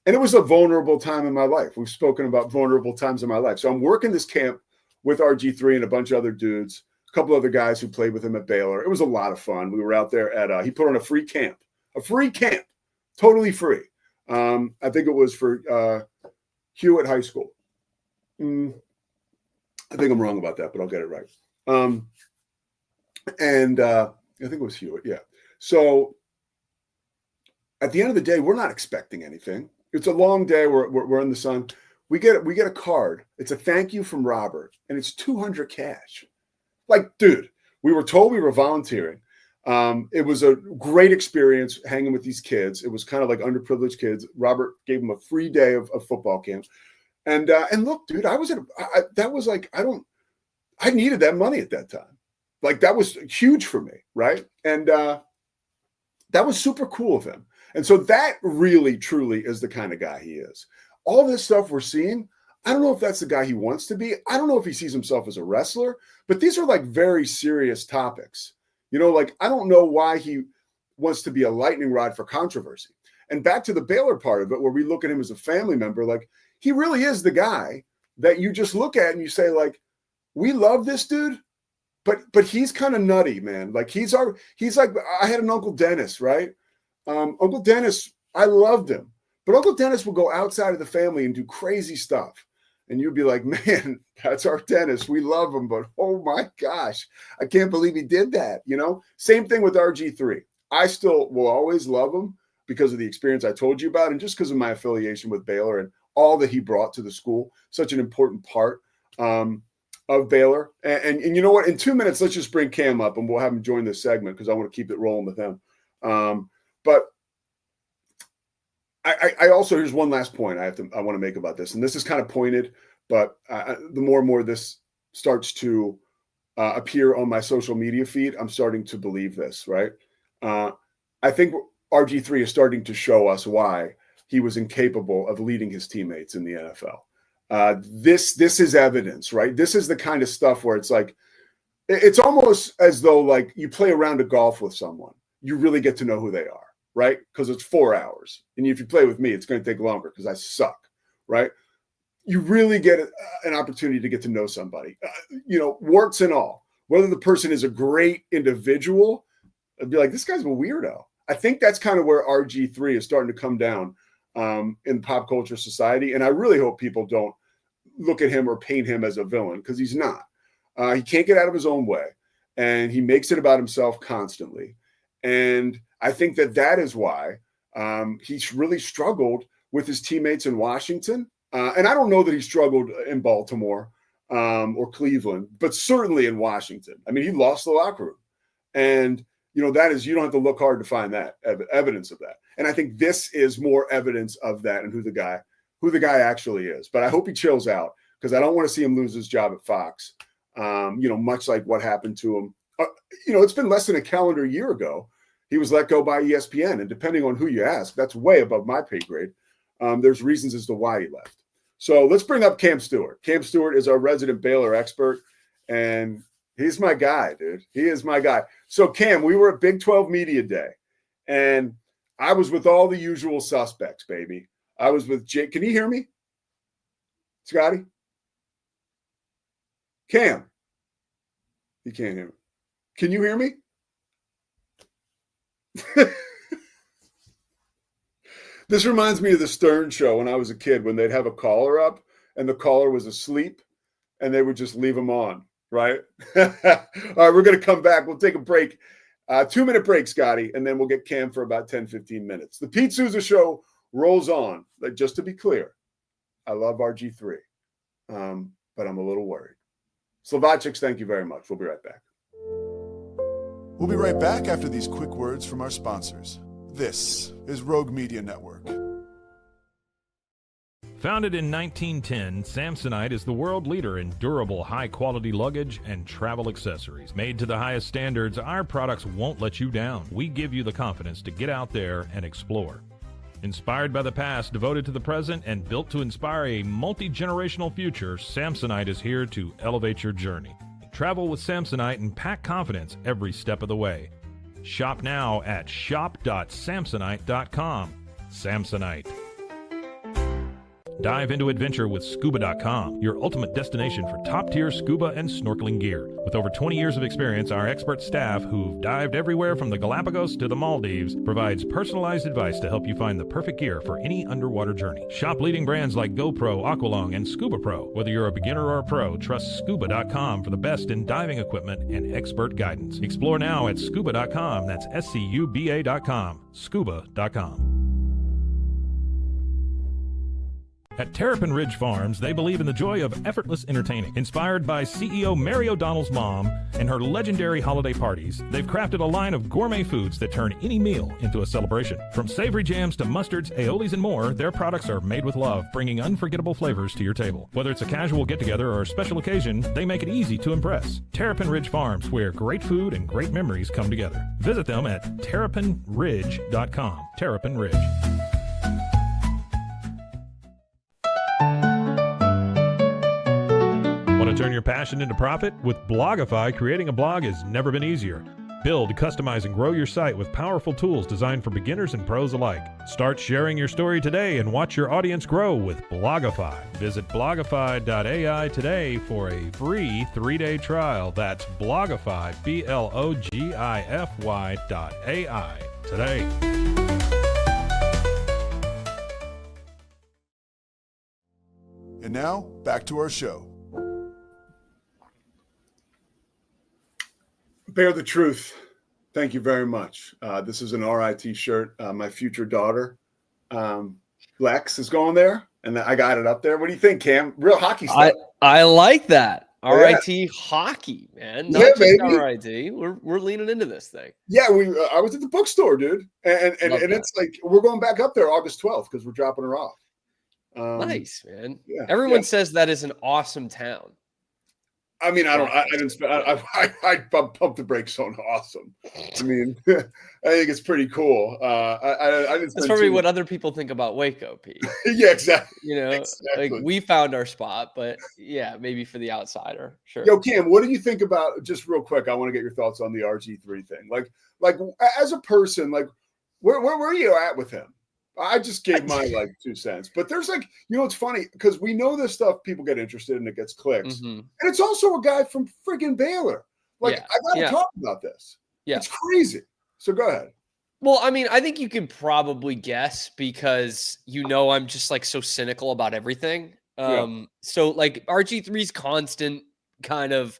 And it was a vulnerable time in my life. We've spoken about vulnerable times in my life. So I'm working this camp with RG3 and a bunch of other dudes, a couple other guys who played with him at Baylor. It was a lot of fun. We were out there at he put on a free camp, totally free. I think it was for Hewitt High School. I think I'm wrong about that, but I'll get it right. And I think it was Hewitt. Yeah. So at the end of the day, we're not expecting anything. It's a long day. We're in the sun. We get a card. It's a thank you from Robert, and it's $200 cash. Like, dude, we were told we were volunteering. It was a great experience hanging with these kids. It was kind of like underprivileged kids. Robert gave them a free day of football camp. And look, dude, I needed that money at that time. Like, that was huge for me, right? And that was super cool of him. And so that really, truly is the kind of guy he is. All this stuff we're seeing, I don't know if that's the guy he wants to be. I don't know if he sees himself as a wrestler, but these are like very serious topics. You know, like, I don't know why he wants to be a lightning rod for controversy. And back to the Baylor part of it, where we look at him as a family member, like, he really is the guy that you just look at and you say, like, we love this dude, but he's kind of nutty, man. Like, he's like, I had an Uncle Dennis, right? Uncle Dennis, I loved him. But Uncle Dennis would go outside of the family and do crazy stuff. And you'd be like, man, that's our Dennis. We love him. But oh my gosh, I can't believe he did that. Same thing with RG3. I still will always love him because of the experience I told you about and just because of my affiliation with Baylor and all that he brought to the school, such an important part of Baylor. And you know what? In 2 minutes, let's just bring Cam up and we'll have him join this segment because I want to keep it rolling with him. But I also, here's one last point I want to make about this, and this is kind of pointed, but the more and more this starts to appear on my social media feed, I'm starting to believe this, right? I think RG3 is starting to show us why he was incapable of leading his teammates in the NFL. This is evidence, right? This is the kind of stuff where it's like, it's almost as though like you play a round of golf with someone, you really get to know who they are. Right? Because it's 4 hours. And if you play with me, it's going to take longer because I suck, right? You really get an opportunity to get to know somebody, warts and all. Whether the person is a great individual, I'd be like, this guy's a weirdo. I think that's kind of where RG3 is starting to come down in pop culture society. And I really hope people don't look at him or paint him as a villain because he's not. He can't get out of his own way. And he makes it about himself constantly. And I think that is why he's really struggled with his teammates in Washington. And I don't know that he struggled in Baltimore or Cleveland, but certainly in Washington. I mean, he lost the locker room. And, that is, you don't have to look hard to find that evidence of that. And I think this is more evidence of that and who the guy actually is. But I hope he chills out because I don't want to see him lose his job at Fox, much like what happened to him. It's been less than a calendar year ago. He was let go by ESPN. And depending on who you ask, that's way above my pay grade. There's reasons as to why he left. So let's bring up Cam Stewart. Cam Stewart is our resident Baylor expert. And he's my guy, dude. He is my guy. So Cam, we were at Big 12 Media Day. And I was with all the usual suspects, baby. I was with Jake. Can you hear me? Scotty? Cam? He can't hear me. Can you hear me? This reminds me of the Stern Show when I was a kid, when they'd have a caller up and the caller was asleep and they would just leave him on, right? All right, we're going to come back. We'll take a break, 2-minute break, Scotty, and then we'll get Cam for about 10, 15 minutes. The Pete Sousa Show rolls on. Like, just to be clear, I love RG3, but I'm a little worried. Slovacics, thank you very much. We'll be right back. We'll be right back after these quick words from our sponsors. This is Rogue Media Network. Founded in 1910, Samsonite is the world leader in durable, high-quality luggage and travel accessories. Made to the highest standards, our products won't let you down. We give you the confidence to get out there and explore. Inspired by the past, devoted to the present, and built to inspire a multi-generational future, Samsonite is here to elevate your journey. Travel with Samsonite and pack confidence every step of the way. Shop now at shop.samsonite.com. Samsonite. Dive into adventure with Scuba.com, your ultimate destination for top-tier scuba and snorkeling gear. With over 20 years of experience, our expert staff, who've dived everywhere from the Galapagos to the Maldives, provides personalized advice to help you find the perfect gear for any underwater journey. Shop leading brands like GoPro, Aqualung, and Scuba Pro. Whether you're a beginner or a pro, trust Scuba.com for the best in diving equipment and expert guidance. Explore now at Scuba.com. That's SCUBA.com. Scuba.com. At Terrapin Ridge Farms, they believe in the joy of effortless entertaining. Inspired by CEO Mary O'Donnell's mom and her legendary holiday parties, they've crafted a line of gourmet foods that turn any meal into a celebration. From savory jams to mustards, aiolis, and more, their products are made with love, bringing unforgettable flavors to your table. Whether it's a casual get-together or a special occasion, they make it easy to impress. Terrapin Ridge Farms, where great food and great memories come together. Visit them at terrapinridge.com. Terrapin Ridge. Want to turn your passion into profit? With Blogify, creating a blog has never been easier. Build, customize, and grow your site with powerful tools designed for beginners and pros alike. Start sharing your story today and watch your audience grow with Blogify. Visit blogify.ai today for a free 3-day trial. That's Blogify, BLOGIFY.ai today. And now, back to our show. Bear the truth. Thank you very much. This is an RIT shirt. My future daughter, Lex, is going there, and I got it up there. What do you think, Cam? Real hockey stuff. I like that. Oh, yeah. RIT hockey, man. Not Yeah, just baby. RIT. We're leaning into this thing. Yeah, I was at the bookstore, dude, and it's like we're going back up there August 12th because we're dropping her off. Nice, man. Yeah, Everyone says that is an awesome town. I mean, I pumped the brakes on awesome. I mean, I think it's pretty cool. I didn't. That's probably what other people think about Waco, Pete. Yeah, exactly. You know, exactly. like we found our spot, but yeah, maybe for the outsider, sure. Yo, Cam, what do you think about, just real quick, I want to get your thoughts on the RG3 thing. Like as a person, like where are you at with him? I just gave my 2 cents, but there's it's funny because we know this stuff, people get interested and it gets clicks. Mm-hmm. And it's also a guy from friggin' Baylor. I got to talk about this. Yeah. It's crazy. So go ahead. Well, I mean, I think you can probably guess because I'm just so cynical about everything. So RG3's constant kind of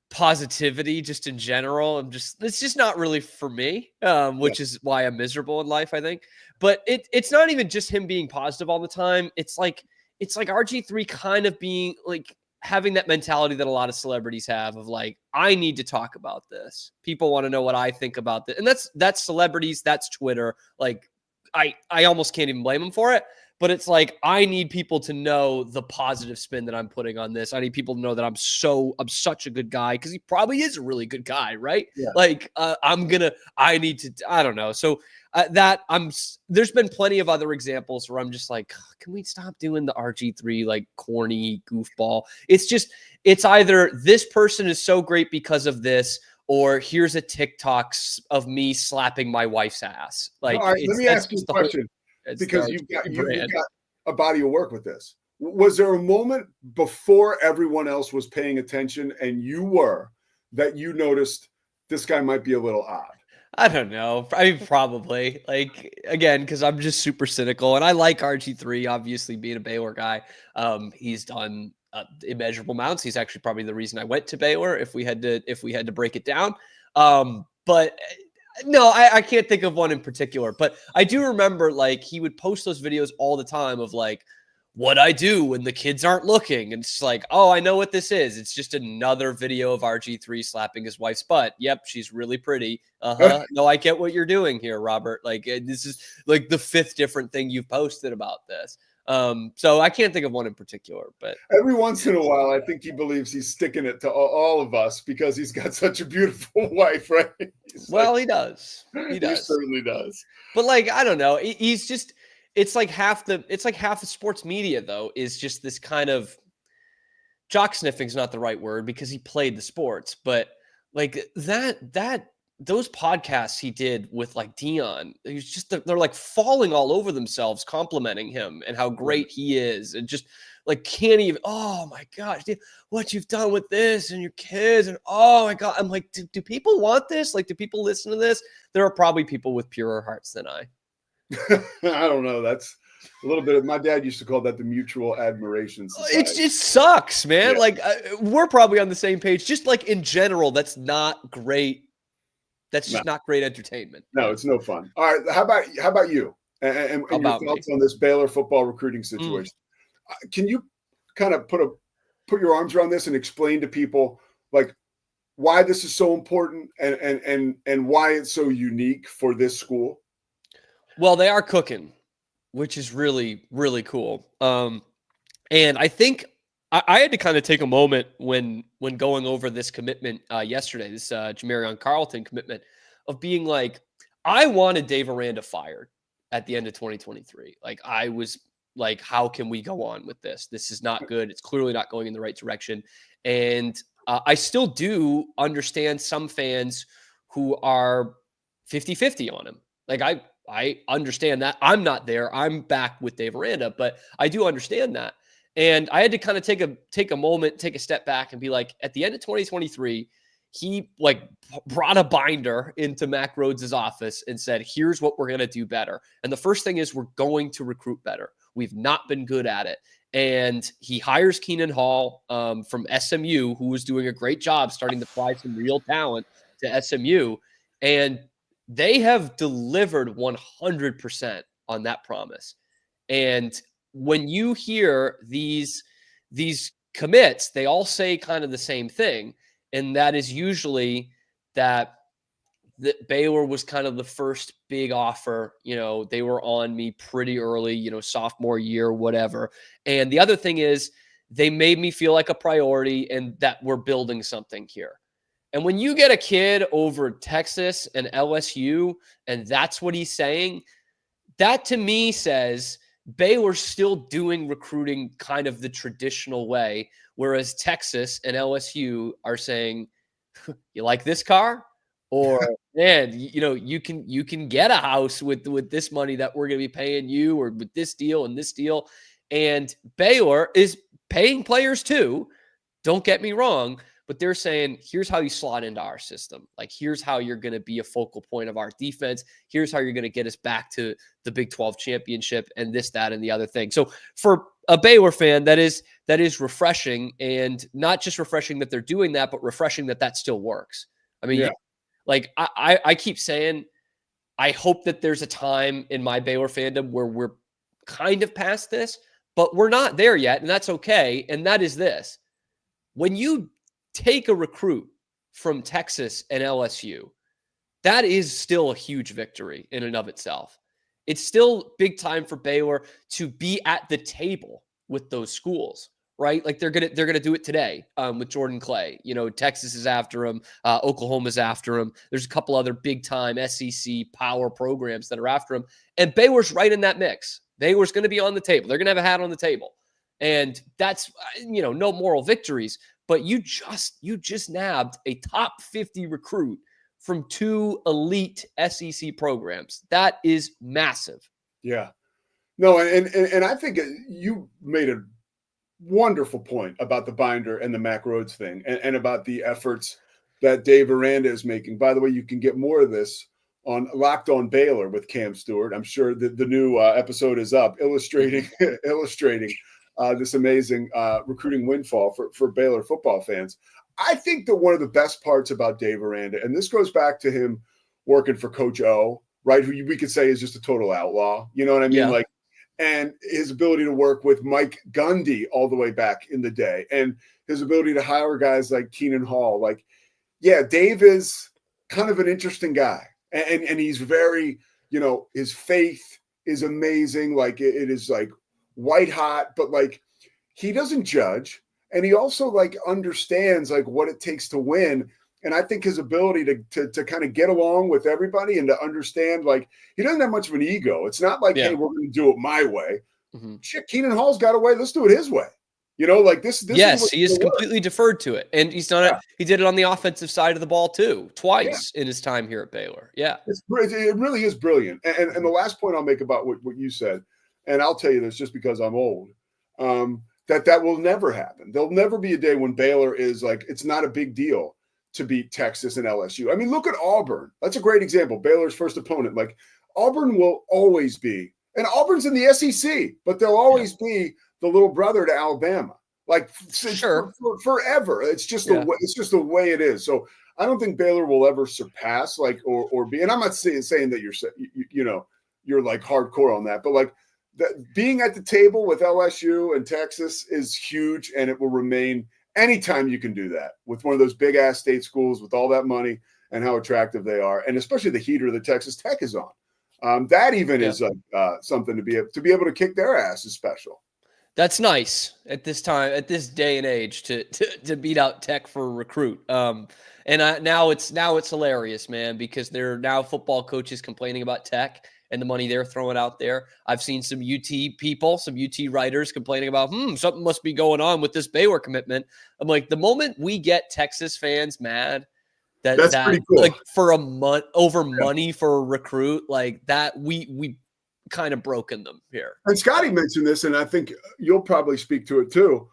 positivity just in general, it's just not really for me, which is why I'm miserable in life, I think. But it's not even just him being positive all the time. It's like RG3 kind of being having that mentality that a lot of celebrities have of I need to talk about this. People want to know what I think about this. And that's celebrities, that's Twitter. I almost can't even blame them for it. But it's I need people to know the positive spin that I'm putting on this. I need people to know that I'm such a good guy, because he probably is a really good guy, right? Yeah. I need to, I don't know. So there's been plenty of other examples where I'm just can we stop doing the RG3 corny goofball? It's either this person is so great because of this, or here's a TikTok of me slapping my wife's ass. All right, let me ask you a question. Because you've got a body of work with this. Was there a moment before everyone else was paying attention and that you noticed this guy might be a little odd? I don't know. I mean, probably. Again, because I'm just super cynical, and I like RG3, obviously being a Baylor guy. He's done immeasurable amounts. He's actually probably the reason I went to Baylor if we had to break it down. But no, I can't think of one in particular, but I do remember he would post those videos all the time of what I do when the kids aren't looking. And it's oh, I know what this is. It's just another video of RG3 slapping his wife's butt. Yep, she's really pretty. No, I get what you're doing here, Robert. This is the 5th different thing you've posted about this. So I can't think of one in particular, but every once in a while, I think he believes he's sticking it to all of us because he's got such a beautiful wife, right? He does. He does. He certainly does. But I don't know. He's just, it's half the sports media though, is just this kind of jock sniffing is not the right word because he played the sports, but those podcasts he did with Dion, he's just, they're falling all over themselves, complimenting him and how great he is. And just can't even, oh my gosh, dude, what you've done with this and your kids. And oh my God, I'm do people want this? Do people listen to this? There are probably people with purer hearts than I. I don't know. That's a little bit of, my dad used to call that the mutual admiration society. It sucks, man. Yeah. We're probably on the same page. Just in general, that's not great. That's just not great entertainment. No, it's no fun. All right. How about you and your thoughts on this Baylor football recruiting situation? Can you kind of put your arms around this and explain to people why this is so important and why it's so unique for this school? Well, they are cooking, which is really, really cool. And I think I had to kind of take a moment when going over this commitment yesterday, this Jamarion Carlton commitment, of being I wanted Dave Aranda fired at the end of 2023. I was how can we go on with this? This is not good. It's clearly not going in the right direction. And I still do understand some fans who are 50-50 on him. I understand that. I'm not there. I'm back with Dave Aranda, but I do understand that. And I had to kind of take a moment, take a step back and be at the end of 2023, he brought a binder into Mack Rhodes' office and said, here's what we're going to do better. And the first thing is we're going to recruit better. We've not been good at it. And he hires Keenan Hall from SMU, who was doing a great job starting to fly some real talent to SMU. And they have delivered 100% on that promise. And when you hear these commits, they all say kind of the same thing. And that is usually that Baylor was kind of the first big offer. You know, they were on me pretty early, you know, sophomore year, whatever. And the other thing is they made me feel like a priority and that we're building something here. And when you get a kid over Texas and LSU, and that's what he's saying, that to me says Baylor's still doing recruiting kind of the traditional way, whereas Texas and LSU are saying, you like this car? Or, man, you know, you can get a house with this money that we're going to be paying you, or with this deal and this deal. And Baylor is paying players too. Don't get me wrong, but they're saying, here's how you slot into our system. Like, here's how you're going to be a focal point of our defense. Here's how you're going to get us back to the Big 12 championship and this, that, and the other thing. So for a Baylor fan, that is refreshing, and not just refreshing that they're doing that, but refreshing that that still works. I mean, like I keep saying, I hope that there's a time in my Baylor fandom where we're kind of past this, but we're not there yet, and that's okay. And that is this. When you take a recruit from Texas and LSU, that is still a huge victory in and of itself. It's still big time for Baylor to be at the table with those schools, right? Like they're gonna do it today with Jordan Clay. You know, Texas is after him, Oklahoma's after him. There's a couple other big time SEC power programs that are after him, and Baylor's right in that mix. Baylor's going to be on the table. They're going to have a hat on the table, and that's, you know, no moral victories. But you just nabbed a top 50 recruit from 2 elite SEC programs. That is massive. Yeah. No, and I think you made a wonderful point about the binder and the Mac Rhodes thing, and about the efforts that Dave Aranda is making. By the way, you can get more of this on Locked on Baylor with Cam Stewart. I'm sure that the new episode is up, illustrating this amazing recruiting windfall for Baylor football fans. I think that one of the best parts about Dave Aranda, and this goes back to him working for Coach O, right, who we could say is just a total outlaw. You know what I mean? Yeah. Like, and his ability to work with Mike Gundy all the way back in the day, and his ability to hire guys like Keenan Hall. Like, yeah, Dave is kind of an interesting guy, and he's very, you know, his faith is amazing. Like, it is like white hot, but like he doesn't judge, and he also like understands like what it takes to win. And I think his ability to kind of get along with everybody and to understand, like, he doesn't have much of an ego. It's not like, hey, we're going to do it my way. Mm-hmm. Shit, Keenan Hall's got a way. Let's do it his way. You know, like this. Yes, he is completely deferred to it, and he's done it. He did it on the offensive side of the ball too, twice in his time here at Baylor. Yeah, it really is brilliant. And the last point I'll make about what you said, and I'll tell you this just because I'm old, that will never happen. There'll never be a day when Baylor is like, it's not a big deal to beat Texas and LSU. I mean, look at Auburn. That's a great example. Baylor's first opponent. Like, Auburn will always be, and Auburn's in the SEC, but they'll always be the little brother to Alabama. Like, forever. It's just the way, it's just the way it is. So I don't think Baylor will ever surpass, like, or be. And I'm not saying that you're like hardcore on that, but like being at the table with LSU and Texas is huge, and it will remain. Anytime you can do that with one of those big ass state schools with all that money and how attractive they are, and especially the heater that Texas Tech is on, that even is something to be able to kick their ass is special. That's nice at this time, at this day and age, to beat out Tech for a recruit. And now it's hilarious, man, because there are now football coaches complaining about Tech and the money they're throwing out there. I've seen some UT people, some UT writers complaining about, something must be going on with this Baylor commitment. I'm like, the moment we get Texas fans mad that's pretty cool. Like for a month over money for a recruit, like that, we kind of broken them here. And Scotty mentioned this, and I think you'll probably speak to it too.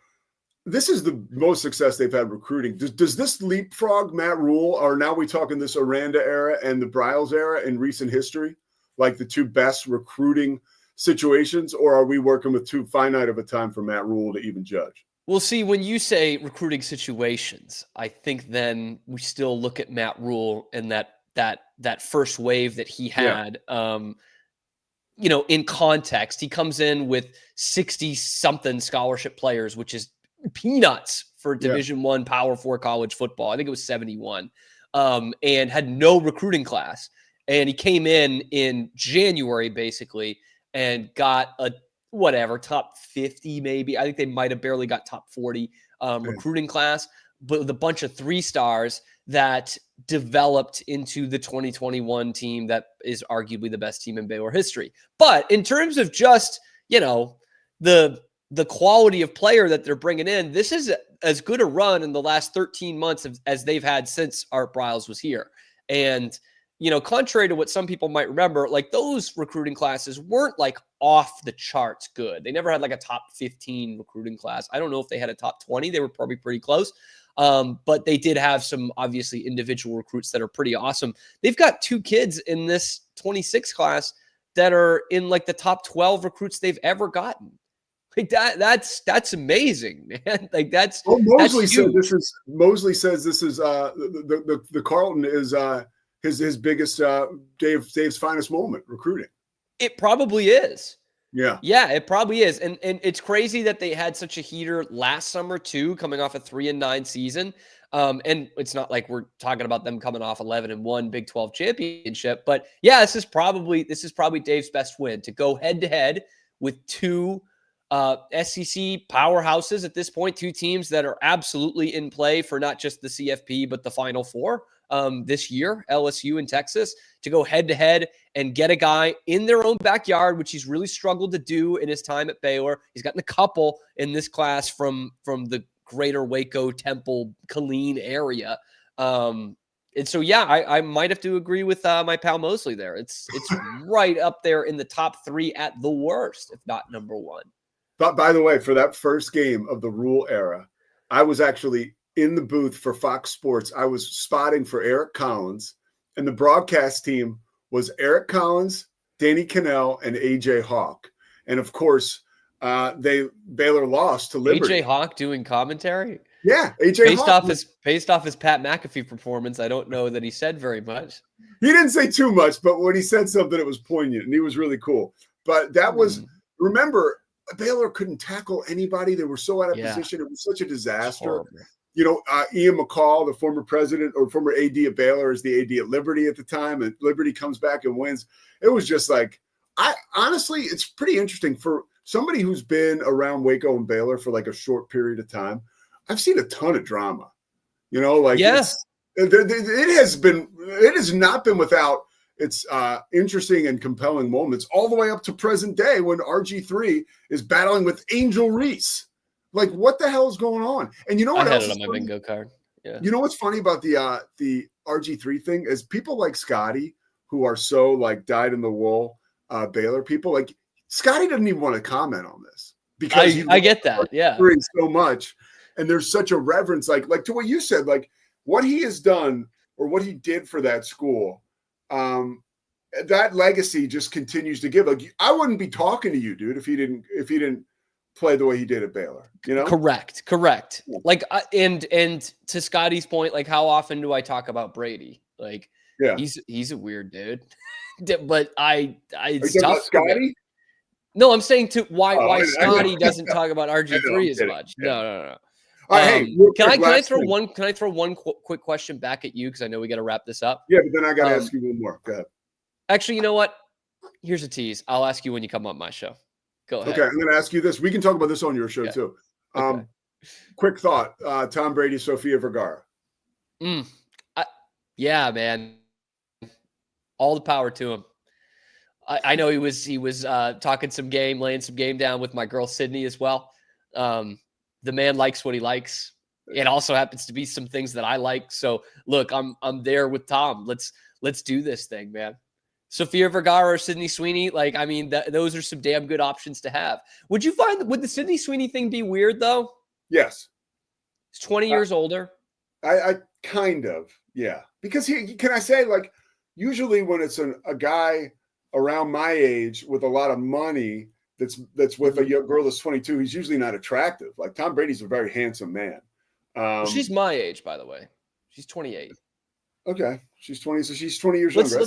This is the most success they've had recruiting. Does this leapfrog Matt Rule, or now we talking this Aranda era and the Briles era in recent history? Like the two best recruiting situations, or are we working with too finite of a time for Matt Rule to even judge? Well, see, when you say recruiting situations, I think then we still look at Matt Rule and that first wave that he had. In context, he comes in with 60-something scholarship players, which is peanuts for Division I Power 4 college football. I think it was 71, and had no recruiting class. And he came in January, basically, and got a top 50 maybe. I think they might have barely got top 40 recruiting class, but with a bunch of 3-stars that developed into the 2021 team that is arguably the best team in Baylor history. But in terms of just, the quality of player that they're bringing in, this is as good a run in the last 13 months as they've had since Art Briles was here. And, contrary to what some people might remember, like those recruiting classes weren't like off the charts good. They never had like a top 15 recruiting class. I don't know if they had a top 20. They were probably pretty close. But they did have some obviously individual recruits that are pretty awesome. They've got 2 kids in this 26 class that are in like the top 12 recruits they've ever gotten. Like that's amazing, man. Like that's Mosley that's said huge. Mosley says this is the Carlton is his biggest Dave's finest moment recruiting. It probably is. Yeah, it probably is. And it's crazy that they had such a heater last summer too, coming off a 3-9 season. And it's not like we're talking about them coming off 11-1 Big 12 championship, but yeah, this is probably Dave's best win, to go head to head with 2 SEC powerhouses at this point, 2 teams that are absolutely in play for not just the CFP, but the Final Four this year, LSU and Texas, to go head to head and get a guy in their own backyard, which he's really struggled to do in his time at Baylor. He's gotten a couple in this class from the greater Waco, Temple, Killeen area. And so, yeah, I might have to agree with my pal Mosley there. It's right up there in the top 3 at the worst, if not number 1. But by the way, for that first game of the Rule era, I was actually in the booth for Fox Sports. I was spotting for Eric Collins, and the broadcast team was Eric Collins, Danny Cannell, and AJ Hawk. And of course, Baylor lost to Liberty. AJ Hawk doing commentary? Yeah, AJ Hawk. Based off his Pat McAfee performance, I don't know that he said very much. He didn't say too much, but when he said something, it was poignant, and he was really cool. But that was, remember, Baylor couldn't tackle anybody. They were so out of position. It was such a disaster. Ian McCall, the former president or former AD at Baylor, is the AD at Liberty at the time, and Liberty comes back and wins. It was just like, honestly, it's pretty interesting for somebody who's been around Waco and Baylor for like a short period of time. I've seen a ton of drama, it has not been without its interesting and compelling moments all the way up to present day when RG3 is battling with Angel Reese. Like, what the hell is going on? And you know what else? I had it on my bingo card. Yeah. You know what's funny about the RG3 thing is people like Scotty, who are so like dyed in the wool Baylor people, like Scotty doesn't even want to comment on this because I get that. Yeah. So much. And there's such a reverence, like to what you said, like what he has done or what he did for that school. That legacy just continues to give. Like, I wouldn't be talking to you, dude, if he didn't play the way he did at Baylor. Correct. Yeah. Like, and to Scotty's point, like, how often do I talk about Brady? Like, he's a weird dude, but it's tough. Scotty? No, I'm saying why Scotty doesn't talk about RG3 as much. No. All right, can I throw one quick question back at you, because I know we got to wrap this up. Yeah, but then I got to ask you one more. Go ahead. Actually, you know what? Here's a tease. I'll ask you when you come on my show. Go ahead. Okay, I'm going to ask you this. We can talk about this on your show too. Okay. Quick thought: Tom Brady, Sofia Vergara. Yeah, man. All the power to him. I know he was talking some game, laying some game down with my girl Sydney as well. The man likes what he likes. It also happens to be some things that I like. So look, I'm there with Tom. Let's do this thing, man. Sofia Vergara or Sydney Sweeney, like, I mean, those are some damn good options to have. Would the Sydney Sweeney thing be weird though? Yes. He's 20 years older. I kind of, yeah. Because can I say, like, usually when it's a guy around my age with a lot of money that's with a young girl that's 22, he's usually not attractive. Like Tom Brady's a very handsome man. She's my age, by the way. She's 28. Okay, she's 20, so she's 20 years younger.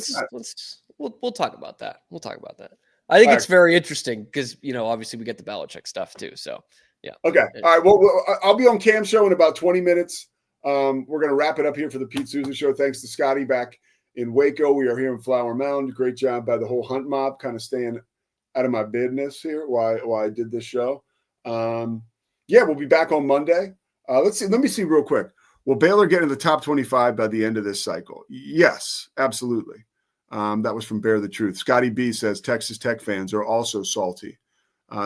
We'll talk about that. We'll talk about that. I think it's very interesting because obviously we get the Belichick stuff too. So yeah. Okay. All right. Well, I'll be on Cam's show in about 20 minutes. We're gonna wrap it up here for the Pete Sousa show. Thanks to Scotty back in Waco. We are here in Flower Mound. Great job by the whole Hunt mob, kind of staying out of my business here while I did this show. Yeah, we'll be back on Monday. Let's see. Let me see real quick. Will Baylor get in the top 25 by the end of this cycle? Yes, absolutely. That was from Bear the Truth. Scotty B says Texas Tech fans are also salty.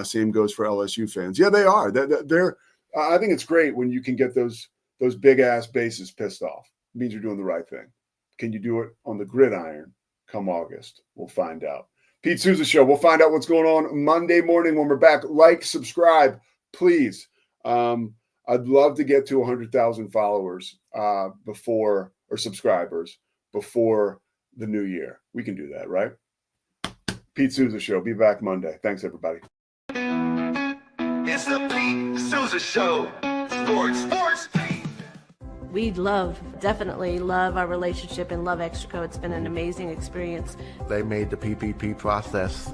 Same goes for LSU fans. Yeah, they are. They're I think it's great when you can get those big ass bases pissed off. It means you're doing the right thing. Can you do it on the gridiron come August? We'll find out. Pete Sousa Show. We'll find out what's going on Monday morning when we're back. Like, subscribe, please. I'd love to get to 100,000 followers subscribers before the new year. We can do that, right? Pete Sousa Show. Be back Monday. Thanks, everybody. It's the Pete Sousa Show. Sports. We definitely love our relationship and love Extraco. It's been an amazing experience. They made the PPP process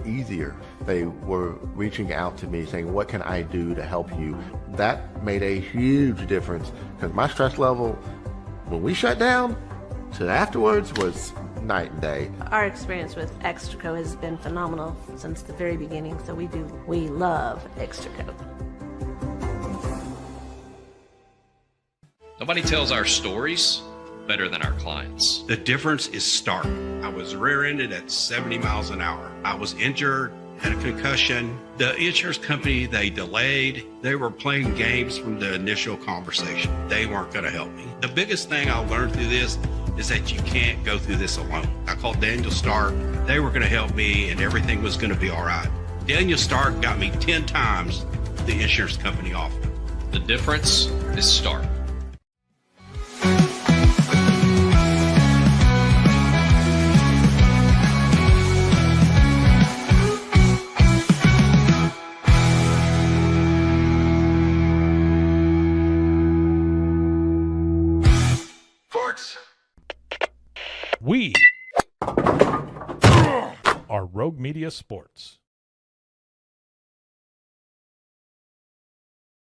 easier. They were reaching out to me saying, what can I do to help you? That made a huge difference because my stress level, when we shut down, to afterwards was night and day. Our experience with Extraco has been phenomenal since the very beginning, so we love Extraco. Nobody tells our stories better than our clients. The difference is stark. I was rear-ended at 70 miles an hour. I was injured, had a concussion. The insurance company, they delayed. They were playing games from the initial conversation. They weren't going to help me. The biggest thing I learned through this is that you can't go through this alone. I called Daniel Stark. They were going to help me and everything was going to be all right. Daniel Stark got me 10 times the insurance company offered. The difference is stark. We are Rogue Media Sports.